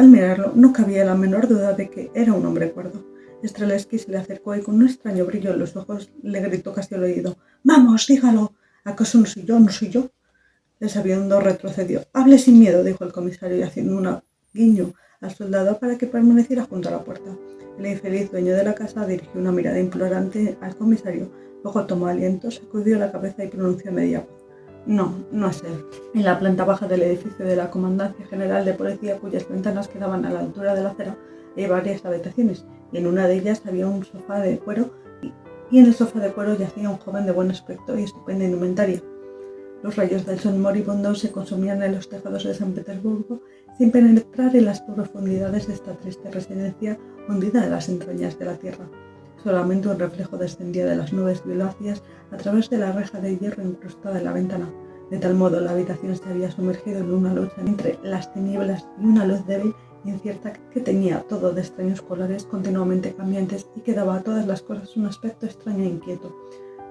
mirarlo, no cabía la menor duda de que era un hombre cuerdo. Streletsky se le acercó y con un extraño brillo en los ojos le gritó casi al oído: «¡Vamos, dígalo! ¿Acaso no soy yo, no soy yo?» El sabiondo retrocedió. «Hable sin miedo», dijo el comisario, haciendo un guiño al soldado para que permaneciera junto a la puerta. El infeliz dueño de la casa dirigió una mirada implorante al comisario, luego tomó aliento, sacudió la cabeza y pronunció a media voz: «No, no es él». En la planta baja del edificio de la Comandancia General de Policía, cuyas ventanas quedaban a la altura de la acera, hay varias habitaciones, y en una de ellas había un sofá de cuero, y en el sofá de cuero yacía un joven de buen aspecto y estupenda indumentaria. Los rayos del sol moribundo se consumían en los tejados de San Petersburgo sin penetrar en las profundidades de esta triste residencia hundida en las entrañas de la tierra. Solamente un reflejo descendía de las nubes violáceas a través de la reja de hierro incrustada en la ventana. De tal modo la habitación se había sumergido en una lucha entre las tinieblas y una luz débil e incierta que teñía todo de extraños colores continuamente cambiantes y que daba a todas las cosas un aspecto extraño e inquieto.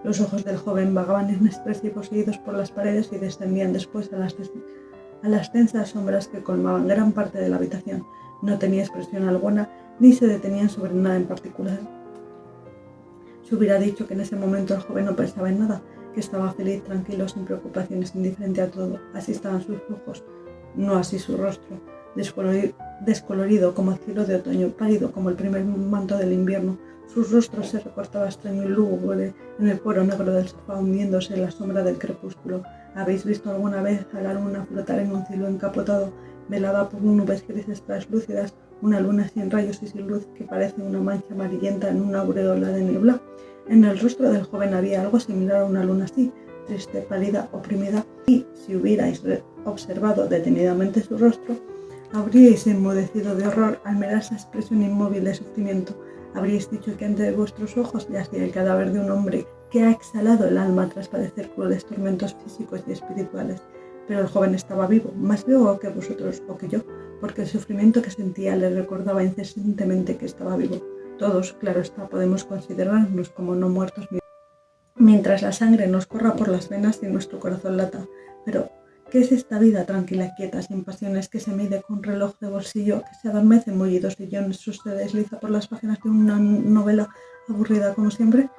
Los ojos del joven vagaban inexpresivos seguidos por las paredes y descendían después a las densas sombras que colmaban gran parte de la habitación. No tenía expresión alguna, ni se detenían sobre nada en particular. Se hubiera dicho que en ese momento el joven no pensaba en nada, que estaba feliz, tranquilo, sin preocupaciones, indiferente a todo. Así estaban sus ojos, no así su rostro, descolorido como el cielo de otoño, pálido como el primer manto del invierno. Su rostro se recortaba extraño y lúgubre en el cuero negro del sofá, hundiéndose en la sombra del crepúsculo. ¿Habéis visto alguna vez a la luna flotar en un cielo encapotado, velada por nubes grises translúcidas, una luna sin rayos y sin luz que parece una mancha amarillenta en una aureola de niebla? En el rostro del joven había algo similar a una luna así, triste, pálida, oprimida, y si hubierais observado detenidamente su rostro, habríais enmudecido de horror al mirar esa expresión inmóvil de sufrimiento. Habríais dicho que ante vuestros ojos yacía el cadáver de un hombre que ha exhalado el alma tras padecer crueles tormentos físicos y espirituales. Pero el joven estaba vivo, más vivo que vosotros o que yo, porque el sufrimiento que sentía le recordaba incesantemente que estaba vivo. Todos, claro está, podemos considerarnos como no muertos mientras la sangre nos corra por las venas y nuestro corazón lata. Pero ¿qué es esta vida tranquila y quieta, sin pasiones, que se mide con reloj de bolsillo, que se adormece en mullidos sillones o se desliza por las páginas de una novela aburrida como siempre?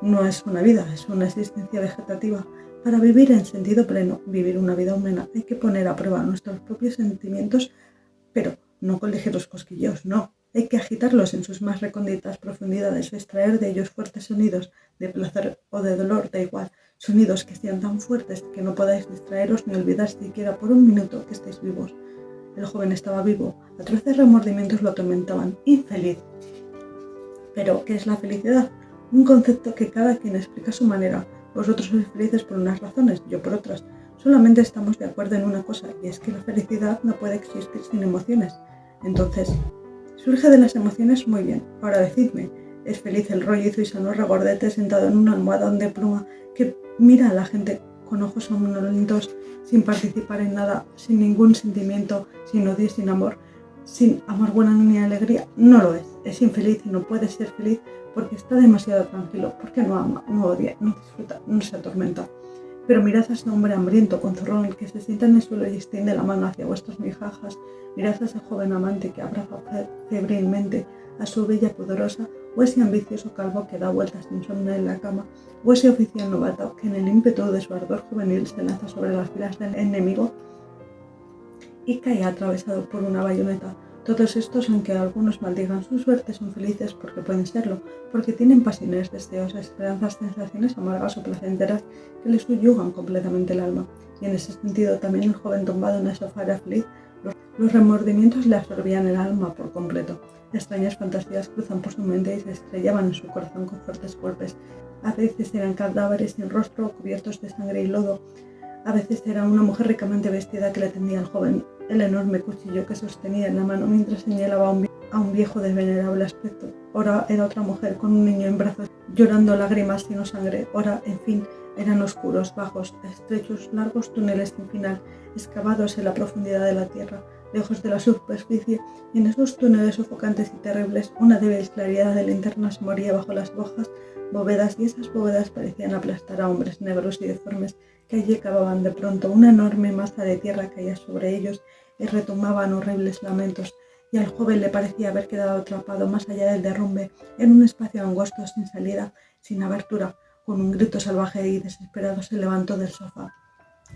No es una vida, es una existencia vegetativa. Para vivir en sentido pleno, vivir una vida humana, hay que poner a prueba nuestros propios sentimientos, pero no con ligeros cosquilleos, no. Hay que agitarlos en sus más recónditas profundidades, extraer de ellos fuertes sonidos, de placer o de dolor, da igual. Sonidos que sean tan fuertes que no podáis distraeros ni olvidar siquiera por un minuto que estáis vivos. El joven estaba vivo, atroces remordimientos lo atormentaban, infeliz. Pero, ¿qué es la felicidad? Un concepto que cada quien explica a su manera. Vosotros sois felices por unas razones, yo por otras. Solamente estamos de acuerdo en una cosa, y es que la felicidad no puede existir sin emociones. Entonces, surge de las emociones, muy bien. Ahora decidme, ¿es feliz el rollizo y sano regordete sentado en un almohadón de pluma que mira a la gente con ojos somnolentos, sin participar en nada, sin ningún sentimiento, sin odio, sin amor, sin amargura ni alegría? No lo es. Es infeliz y no puede ser feliz porque está demasiado tranquilo, porque no ama, no odia, no disfruta, no se atormenta. Pero mirad a ese hombre hambriento, conzorrón, que se sienta en el suelo y extiende la mano hacia vuestras migajas. Mirad a ese joven amante que abraza febrilmente a su bella pudorosa, o ese ambicioso calvo que da vueltas sin insomnio en la cama, o ese oficial novato que en el ímpetu de su ardor juvenil se lanza sobre las filas del enemigo y cae atravesado por una bayoneta. Todos estos, aunque algunos maldigan su suerte, son felices porque pueden serlo, porque tienen pasiones, deseos, esperanzas, sensaciones amargas o placenteras que les subyugan completamente el alma. Y en ese sentido también el joven tumbado en el sofá era feliz. Los remordimientos le absorbían el alma por completo. Extrañas fantasías cruzan por su mente y se estrellaban en su corazón con fuertes golpes. A veces eran cadáveres sin rostro, cubiertos de sangre y lodo. A veces era una mujer ricamente vestida que le tendía al joven el enorme cuchillo que sostenía en la mano mientras señalaba a un viejo de venerable aspecto. Ora era otra mujer con un niño en brazos, llorando lágrimas sino sangre. Ora, en fin, eran oscuros, bajos, estrechos, largos túneles sin final, excavados en la profundidad de la tierra, lejos de la superficie, y en esos túneles sofocantes y terribles una débil claridad de linternas moría bajo las bajas bóvedas, y esas bóvedas parecían aplastar a hombres negros y deformes que allí cavaban. De pronto una enorme masa de tierra caía sobre ellos y retumbaban horribles lamentos, y al joven le parecía haber quedado atrapado más allá del derrumbe, en un espacio angosto, sin salida, sin abertura. Con un grito salvaje y desesperado se levantó del sofá.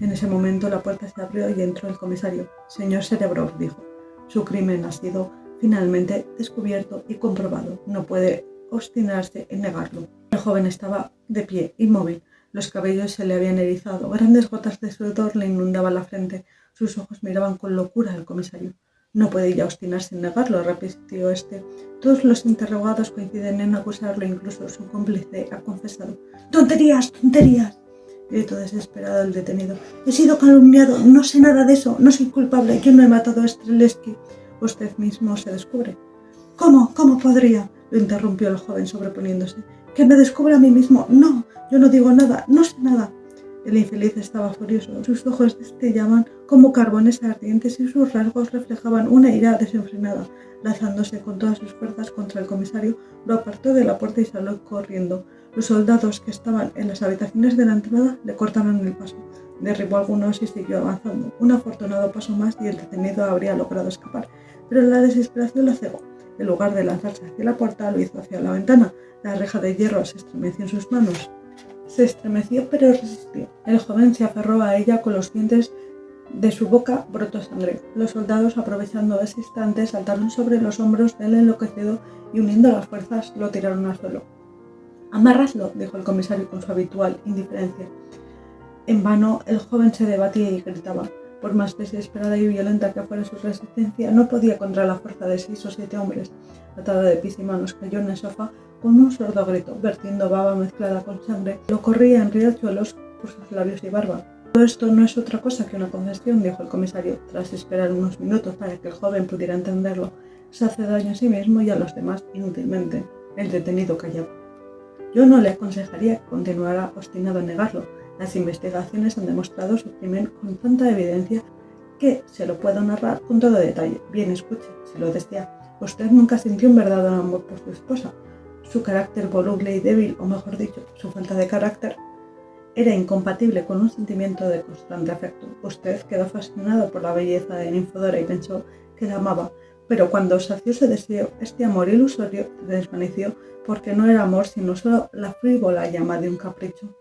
En ese momento la puerta se abrió y entró el comisario. Señor Cerebrov, dijo, su crimen ha sido finalmente descubierto y comprobado. No puede obstinarse en negarlo. El joven estaba de pie, inmóvil. Los cabellos se le habían erizado. Grandes gotas de sudor le inundaban la frente. Sus ojos miraban con locura al comisario. No puede ya obstinarse en negarlo, repitió este. Todos los interrogados coinciden en acusarlo, incluso su cómplice ha confesado. ¡Tonterías, tonterías!, gritó desesperado el detenido. He sido calumniado, no sé nada de eso, no soy culpable, yo no he matado a Streletsky. Usted mismo se descubre. ¿Cómo? ¿Cómo podría?, lo interrumpió el joven sobreponiéndose. ¿Que me descubra a mí mismo? No, yo no digo nada, no sé nada. El infeliz estaba furioso, sus ojos destellaban como carbones ardientes y sus rasgos reflejaban una ira desenfrenada. Lanzándose con todas sus fuerzas contra el comisario, lo apartó de la puerta y salió corriendo. Los soldados que estaban en las habitaciones de la entrada le cortaron el paso. Derribó a algunos y siguió avanzando. Un afortunado paso más y el detenido habría logrado escapar, pero la desesperación lo cegó. En lugar de lanzarse hacia la puerta, lo hizo hacia la ventana. La reja de hierro se estremeció en sus manos. Se estremeció, pero resistió. El joven se aferró a ella con los dientes. De su boca brotó sangre. Los soldados, aprovechando ese instante, saltaron sobre los hombros del enloquecido y, uniendo las fuerzas, lo tiraron al suelo. «Amarradlo», dijo el comisario con su habitual indiferencia. En vano, el joven se debatía y gritaba. Por más desesperada y violenta que fuera su resistencia, no podía contra la fuerza de 6 o 7 hombres. Atado de pies y manos, cayó en el sofá con un sordo grito, vertiendo baba mezclada con sangre. Lo corría en riachuelos por sus labios y barba. «Todo esto no es otra cosa que una confesión», dijo el comisario, tras esperar unos minutos para que el joven pudiera entenderlo. «Se hace daño a sí mismo y a los demás inútilmente». El detenido callaba. Yo no le aconsejaría que continuara obstinado en negarlo. Las investigaciones han demostrado su crimen con tanta evidencia que se lo puedo narrar con todo detalle. Bien, escuche, si lo desea. Usted nunca sintió un verdadero amor por su esposa. Su carácter voluble y débil, o mejor dicho, su falta de carácter, era incompatible con un sentimiento de constante afecto. Usted quedó fascinado por la belleza de Ninfodora y pensó que la amaba, pero cuando sació su deseo, este amor ilusorio se desvaneció porque no era amor sino solo la frívola llama de un capricho.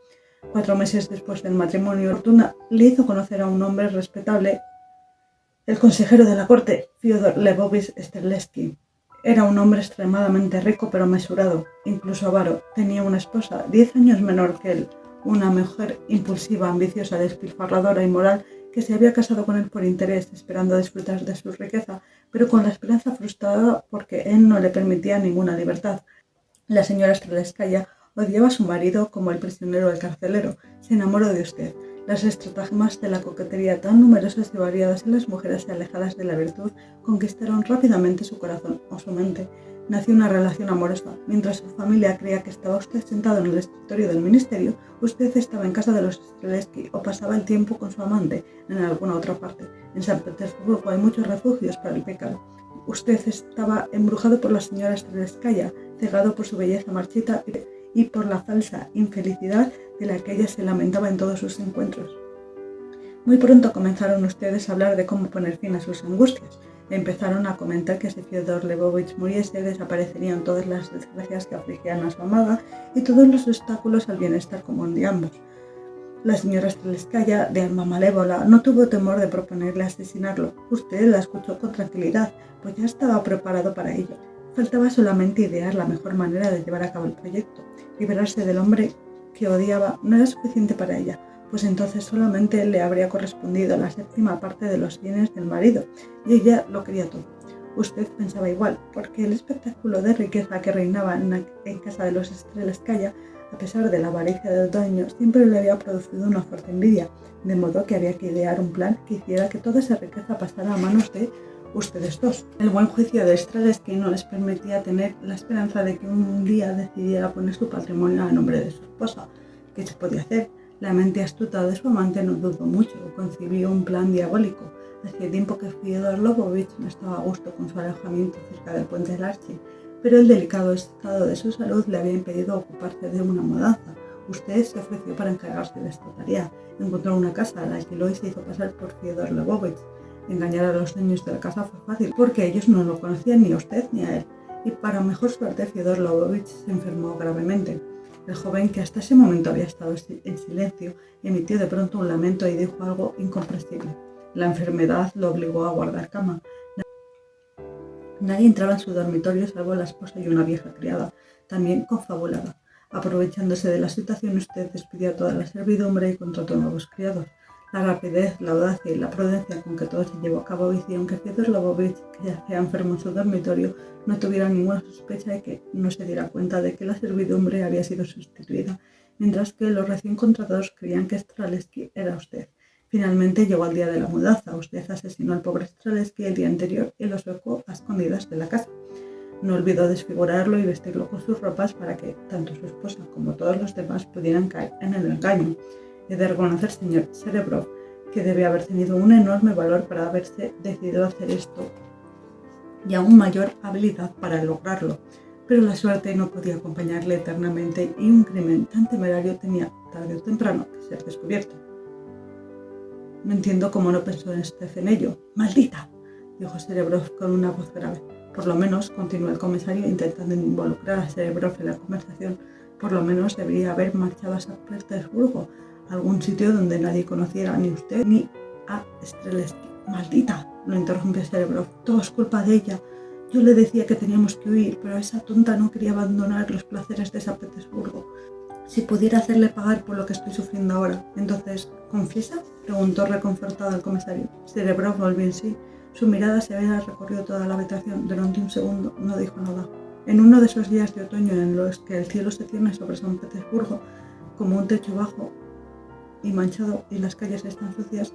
4 meses después del matrimonio, Fortuna le hizo conocer a un hombre respetable, el consejero de la corte, Fyodor Lvovich Streletsky. Era un hombre extremadamente rico pero mesurado, incluso avaro. Tenía una esposa 10 años menor que él, una mujer impulsiva, ambiciosa, despilfarradora y moral, que se había casado con él por interés, esperando disfrutar de su riqueza, pero con la esperanza frustrada porque él no le permitía ninguna libertad. La señora Strelskaya odiaba a su marido como el prisionero al carcelero. Se enamoró de usted. Las estratagemas de la coquetería, tan numerosas y variadas en las mujeres alejadas de la virtud, conquistaron rápidamente su corazón o su mente. Nació una relación amorosa. Mientras su familia creía que estaba usted sentado en el escritorio del ministerio, usted estaba en casa de los Streletsky o pasaba el tiempo con su amante en alguna otra parte. En San Petersburgo hay muchos refugios para el pecado. Usted estaba embrujado por la señora Strelskaya, cegado por su belleza marchita y por la falsa infelicidad de la que ella se lamentaba en todos sus encuentros. Muy pronto comenzaron ustedes a hablar de cómo poner fin a sus angustias. Empezaron a comentar que si Fyodor Lebovich muriese, desaparecerían todas las desgracias que afligían a su amada y todos los obstáculos al bienestar común de ambos. La señora Strelskaya, de alma malévola, no tuvo temor de proponerle asesinarlo. Usted la escuchó con tranquilidad, pues ya estaba preparado para ello. Faltaba solamente idear la mejor manera de llevar a cabo el proyecto. Liberarse del hombre que odiaba no era suficiente para ella, pues entonces solamente le habría correspondido la séptima parte de los bienes del marido, y ella lo quería todo. Usted pensaba igual, porque el espectáculo de riqueza que reinaba en casa de los Strelskaya, a pesar de la avaricia del dueño, siempre le había producido una fuerte envidia, de modo que había que idear un plan que hiciera que toda esa riqueza pasara a manos de ustedes dos. El buen juicio de Streletsky no les permitía tener la esperanza de que un día decidiera poner su patrimonio a nombre de su esposa. ¿Qué se podía hacer? La mente astuta de su amante no dudó mucho, concibió un plan diabólico. Hacía tiempo que Fyodor Lebovich no estaba a gusto con su alojamiento cerca del puente del Archi, pero el delicado estado de su salud le había impedido ocuparse de una mudanza. Usted se ofreció para encargarse de esta tarea. Encontró una casa, la alquiló y se hizo pasar por Fyodor Lebovich. Engañar a los dueños de la casa fue fácil, porque ellos no lo conocían ni a usted ni a él. Y para mejor suerte, Fyodor Lebovich se enfermó gravemente. El joven, que hasta ese momento había estado en silencio, emitió de pronto un lamento y dijo algo incomprensible. La enfermedad lo obligó a guardar cama. Nadie entraba en su dormitorio salvo la esposa y una vieja criada, también confabulada. Aprovechándose de la situación, usted despidió a toda la servidumbre y contrató nuevos criados. La rapidez, la audacia y la prudencia con que todo se llevó a cabo hicieron que Fyodor Lebovich, que yacía enfermo en su dormitorio, no tuviera ninguna sospecha de que no se diera cuenta de que la servidumbre había sido sustituida, mientras que los recién contratados creían que Streletsky era usted. Finalmente llegó el día de la mudanza. Usted asesinó al pobre Streletsky el día anterior y lo sacó a escondidas de la casa. No olvidó desfigurarlo y vestirlo con sus ropas para que tanto su esposa como todos los demás pudieran caer en el engaño. He de reconocer, señor Serebrov, que debe haber tenido un enorme valor para haberse decidido a hacer esto y aún mayor habilidad para lograrlo. Pero la suerte no podía acompañarle eternamente y un crimen tan temerario tenía, tarde o temprano, que ser descubierto. No entiendo cómo no pensó usted en ello. ¡Maldita!, dijo Serebrov con una voz grave. Por lo menos, continuó el comisario intentando involucrar a Serebrov en la conversación, por lo menos debería haber marchado a San Petersburgo, algún sitio donde nadie conociera ni usted ni a Streletsky. ¡Maldita!, lo interrumpió Serebrov. Todo es culpa de ella. Yo le decía que teníamos que huir, pero esa tonta no quería abandonar los placeres de San Petersburgo. Si pudiera hacerle pagar por lo que estoy sufriendo ahora, entonces, ¿confiesa?, preguntó reconfortado el comisario. Serebrov volvió en sí. Su mirada se había recorrido toda la habitación. Durante un segundo no dijo nada. En uno de esos días de otoño en los que el cielo se cierne sobre San Petersburgo como un techo bajo y manchado y las calles están sucias,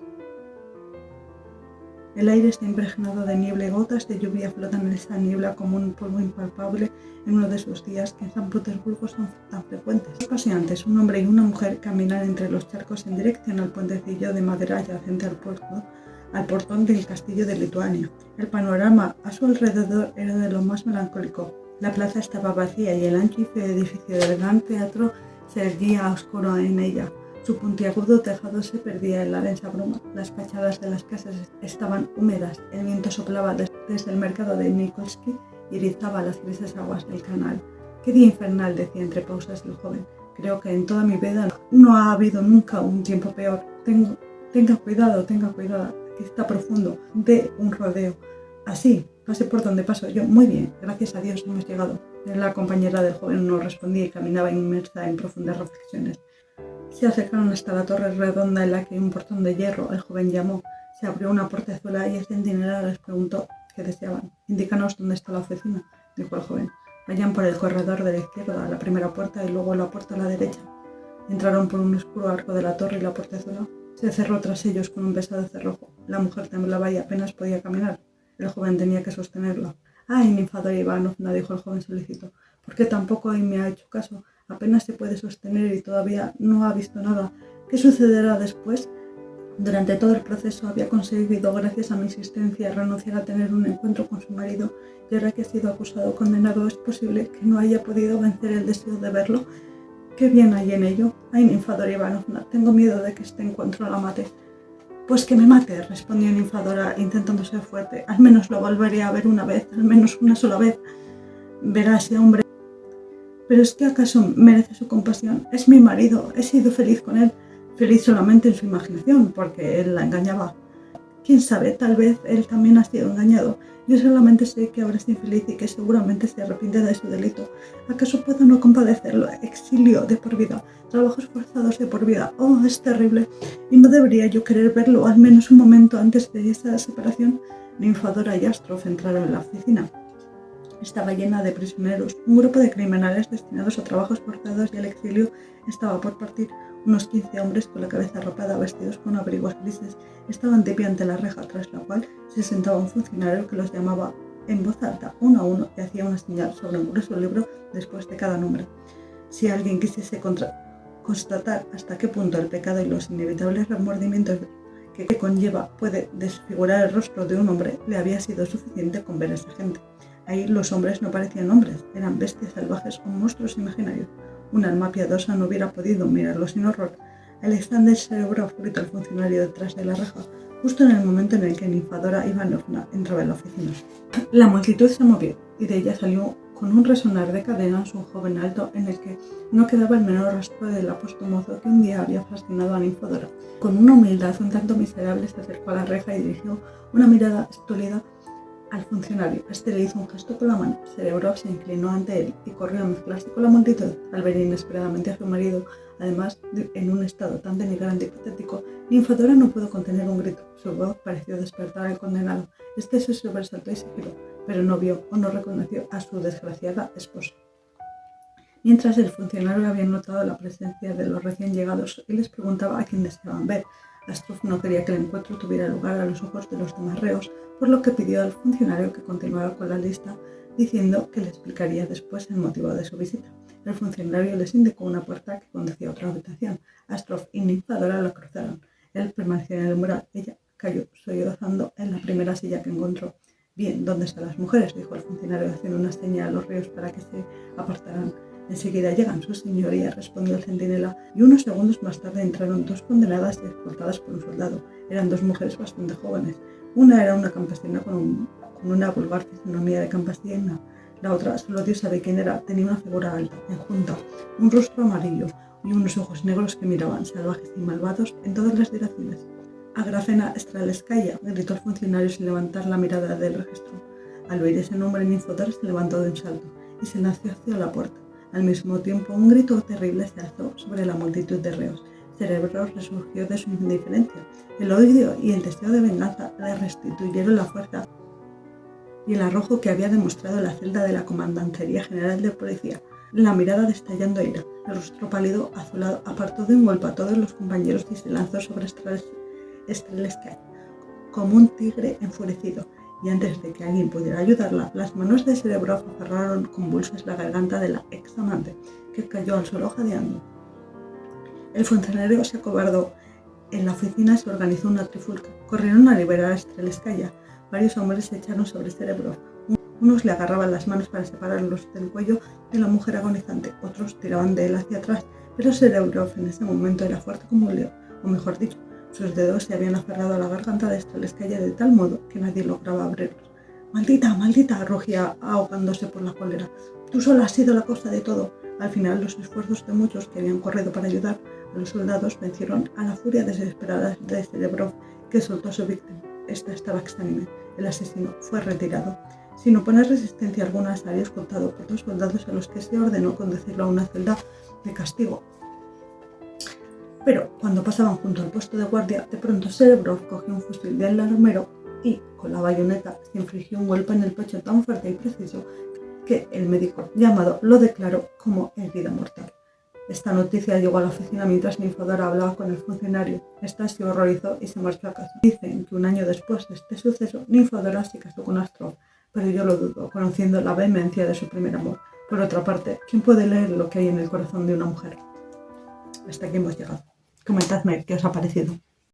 el aire está impregnado de niebla y gotas de lluvia flotan en esa niebla como un polvo impalpable en uno de esos días que en San Petersburgo son tan frecuentes. Casi antes, un hombre y una mujer caminan entre los charcos en dirección al puentecillo de madera adyacente al portón del castillo de Lituania. El panorama a su alrededor era de lo más melancólico. La plaza estaba vacía y el ancho y feo edificio del gran teatro se erguía oscuro en ella. Su puntiagudo tejado se perdía en la densa bruma. Las fachadas de las casas estaban húmedas. El viento soplaba desde el mercado de Nikolsky y erizaba las grises aguas del canal. «Qué día infernal», decía entre pausas el joven. «Creo que en toda mi vida no ha habido nunca un tiempo peor. Tenga cuidado, aquí está profundo. Dé un rodeo. Así, pase por donde paso yo. Muy bien, gracias a Dios hemos llegado». La compañera del joven no respondía y caminaba inmersa en profundas reflexiones. Se acercaron hasta la torre redonda en la que hay un portón de hierro. El joven llamó. Se abrió una portezuela y el centinela les preguntó qué deseaban. «Indícanos dónde está la oficina», dijo el joven. «Vayan por el corredor de la izquierda, a la primera puerta y luego la puerta a la derecha». Entraron por un oscuro arco de la torre y la portezuela Se cerró tras ellos con un pesado cerrojo. La mujer temblaba y apenas podía caminar. El joven tenía que sostenerla. «Ay, Ninfadora Ivanovna», dijo el joven solícito, «¿por qué tampoco hoy me ha hecho caso? Apenas se puede sostener y todavía no ha visto nada. ¿Qué sucederá después?» Durante todo el proceso había conseguido, gracias a mi insistencia, renunciar a tener un encuentro con su marido, y ahora que ha sido acusado o condenado, ¿es posible que no haya podido vencer el deseo de verlo? ¿Qué bien hay en ello? Ay, Ninfadora Ivanovna, tengo miedo de que este encuentro la mate. Pues que me mate, respondió Ninfadora, intentando ser fuerte. Al menos lo volveré a ver una vez, al menos una sola vez. Verá a ese hombre. ¿Pero es que acaso merece su compasión? Es mi marido, he sido feliz con él. Feliz solamente en su imaginación, porque él la engañaba. Quién sabe, tal vez él también ha sido engañado. Yo solamente sé que ahora es infeliz y que seguramente se arrepiente de su delito. ¿Acaso puedo no compadecerlo? Exilio de por vida, trabajos forzados de por vida. Oh, es terrible. ¿Y no debería yo querer verlo al menos un momento antes de esa separación? Ninfadora y Astrov entraron en la oficina. Estaba llena de prisioneros. Un grupo de criminales destinados a trabajos forzados y al exilio estaba por partir. Unos 15 hombres con la cabeza arropada, vestidos con abrigos grises, estaban de pie ante la reja, tras la cual se sentaba un funcionario que los llamaba en voz alta, uno a uno, y hacía una señal sobre un grueso libro después de cada nombre. Si alguien quisiese constatar hasta qué punto el pecado y los inevitables remordimientos que conlleva puede desfigurar el rostro de un hombre, le había sido suficiente con ver a esa gente. Ahí los hombres no parecían hombres, eran bestias salvajes o monstruos imaginarios. Un alma piadosa no hubiera podido mirarlos sin horror. Alexander Serebrov, gritó el funcionario detrás de la reja, justo en el momento en el que Ninfadora Ivanovna entraba en la oficina. La multitud se movió, y de ella salió con un resonar de cadenas un joven alto en el que no quedaba el menor rastro del apuesto mozo que un día había fascinado a Ninfadora. Con una humildad un tanto miserable se acercó a la reja y dirigió una mirada estúpida al funcionario. Este le hizo un gesto con la mano. Serebrov se inclinó ante él y corrió a mezclarse con la multitud. Al ver inesperadamente a su marido, además en un estado tan denigrante y patético, Ninfadora no pudo contener un grito. Su voz pareció despertar al condenado. Este se sobresaltó y se giró, pero no vio o no reconoció a su desgraciada esposa. Mientras el funcionario había notado la presencia de los recién llegados y les preguntaba a quién deseaban ver. Astrov no quería que el encuentro tuviera lugar a los ojos de los demás reos, por lo que pidió al funcionario que continuara con la lista, diciendo que le explicaría después el motivo de su visita. El funcionario les indicó una puerta que conducía a otra habitación. Astrov y Ninfadora la cruzaron. Él permaneció en el umbral. Ella cayó sollozando en la primera silla que encontró. «Bien, ¿dónde están las mujeres?», dijo el funcionario, haciendo una señal a los reos para que se apartaran. «Enseguida llegan, su señoría», respondió el centinela, y unos segundos más tarde entraron dos condenadas y escoltadas por un soldado. Eran dos mujeres bastante jóvenes. Una era una campesina con una vulgar fisonomía de campesina. La otra, solo Dios sabe quién era, tenía una figura alta, enjunta, un rostro amarillo y unos ojos negros que miraban, salvajes y malvados, en todas las direcciones. «Agrafena Streleskaya», gritó el funcionario sin levantar la mirada del registro. Al oír ese nombre, Ninfadora se levantó de un salto y se lanzó hacia la puerta. Al mismo tiempo, un grito terrible se alzó sobre la multitud de reos. Serebrov resurgió de su indiferencia. El odio y el deseo de venganza le restituyeron la fuerza y el arrojo que había demostrado en la celda de la Comandantería General de Policía. La mirada destallando ira, el rostro pálido, azulado, apartó de un golpe a todos los compañeros y se lanzó sobre Streleskaya como un tigre enfurecido. Y antes de que alguien pudiera ayudarla, las manos de Serebrov aferraron convulsas la garganta de la ex amante, que cayó al suelo jadeando. El funcionario se acobardó. En la oficina se organizó una trifulca. Corrieron a liberar a Streleskaya. Varios hombres se echaron sobre Serebrov. Unos le agarraban las manos para separarlos del cuello de la mujer agonizante, otros tiraban de él hacia atrás, pero Serebrov en ese momento era fuerte como un león, o mejor dicho, sus dedos se habían aferrado a la garganta de Streleskaya de tal modo que nadie lograba abrirlos. «¡Maldita, maldita!», rugía, ahogándose por la cólera. «Tú sola has sido la causa de todo». Al final, los esfuerzos de muchos que habían corrido para ayudar a los soldados vencieron a la furia desesperada de Serebrov, que soltó a su víctima. Esta estaba exánime. El asesino fue retirado. Sin oponer resistencia alguna, salió escoltado por dos soldados a los que se ordenó conducirlo a una celda de castigo. Pero cuando pasaban junto al puesto de guardia, de pronto Serebrov cogió un fusil del armero y, con la bayoneta, se infligió un golpe en el pecho tan fuerte y preciso que el médico llamado lo declaró como herida mortal. Esta noticia llegó a la oficina mientras Ninfodora hablaba con el funcionario. Esta se horrorizó y se marchó a casa. Dicen que un año después de este suceso, Ninfodora se casó con Astrolf, pero yo lo dudo, conociendo la vehemencia de su primer amor. Por otra parte, ¿quién puede leer lo que hay en el corazón de una mujer? Hasta aquí hemos llegado. Comentadme qué os ha parecido.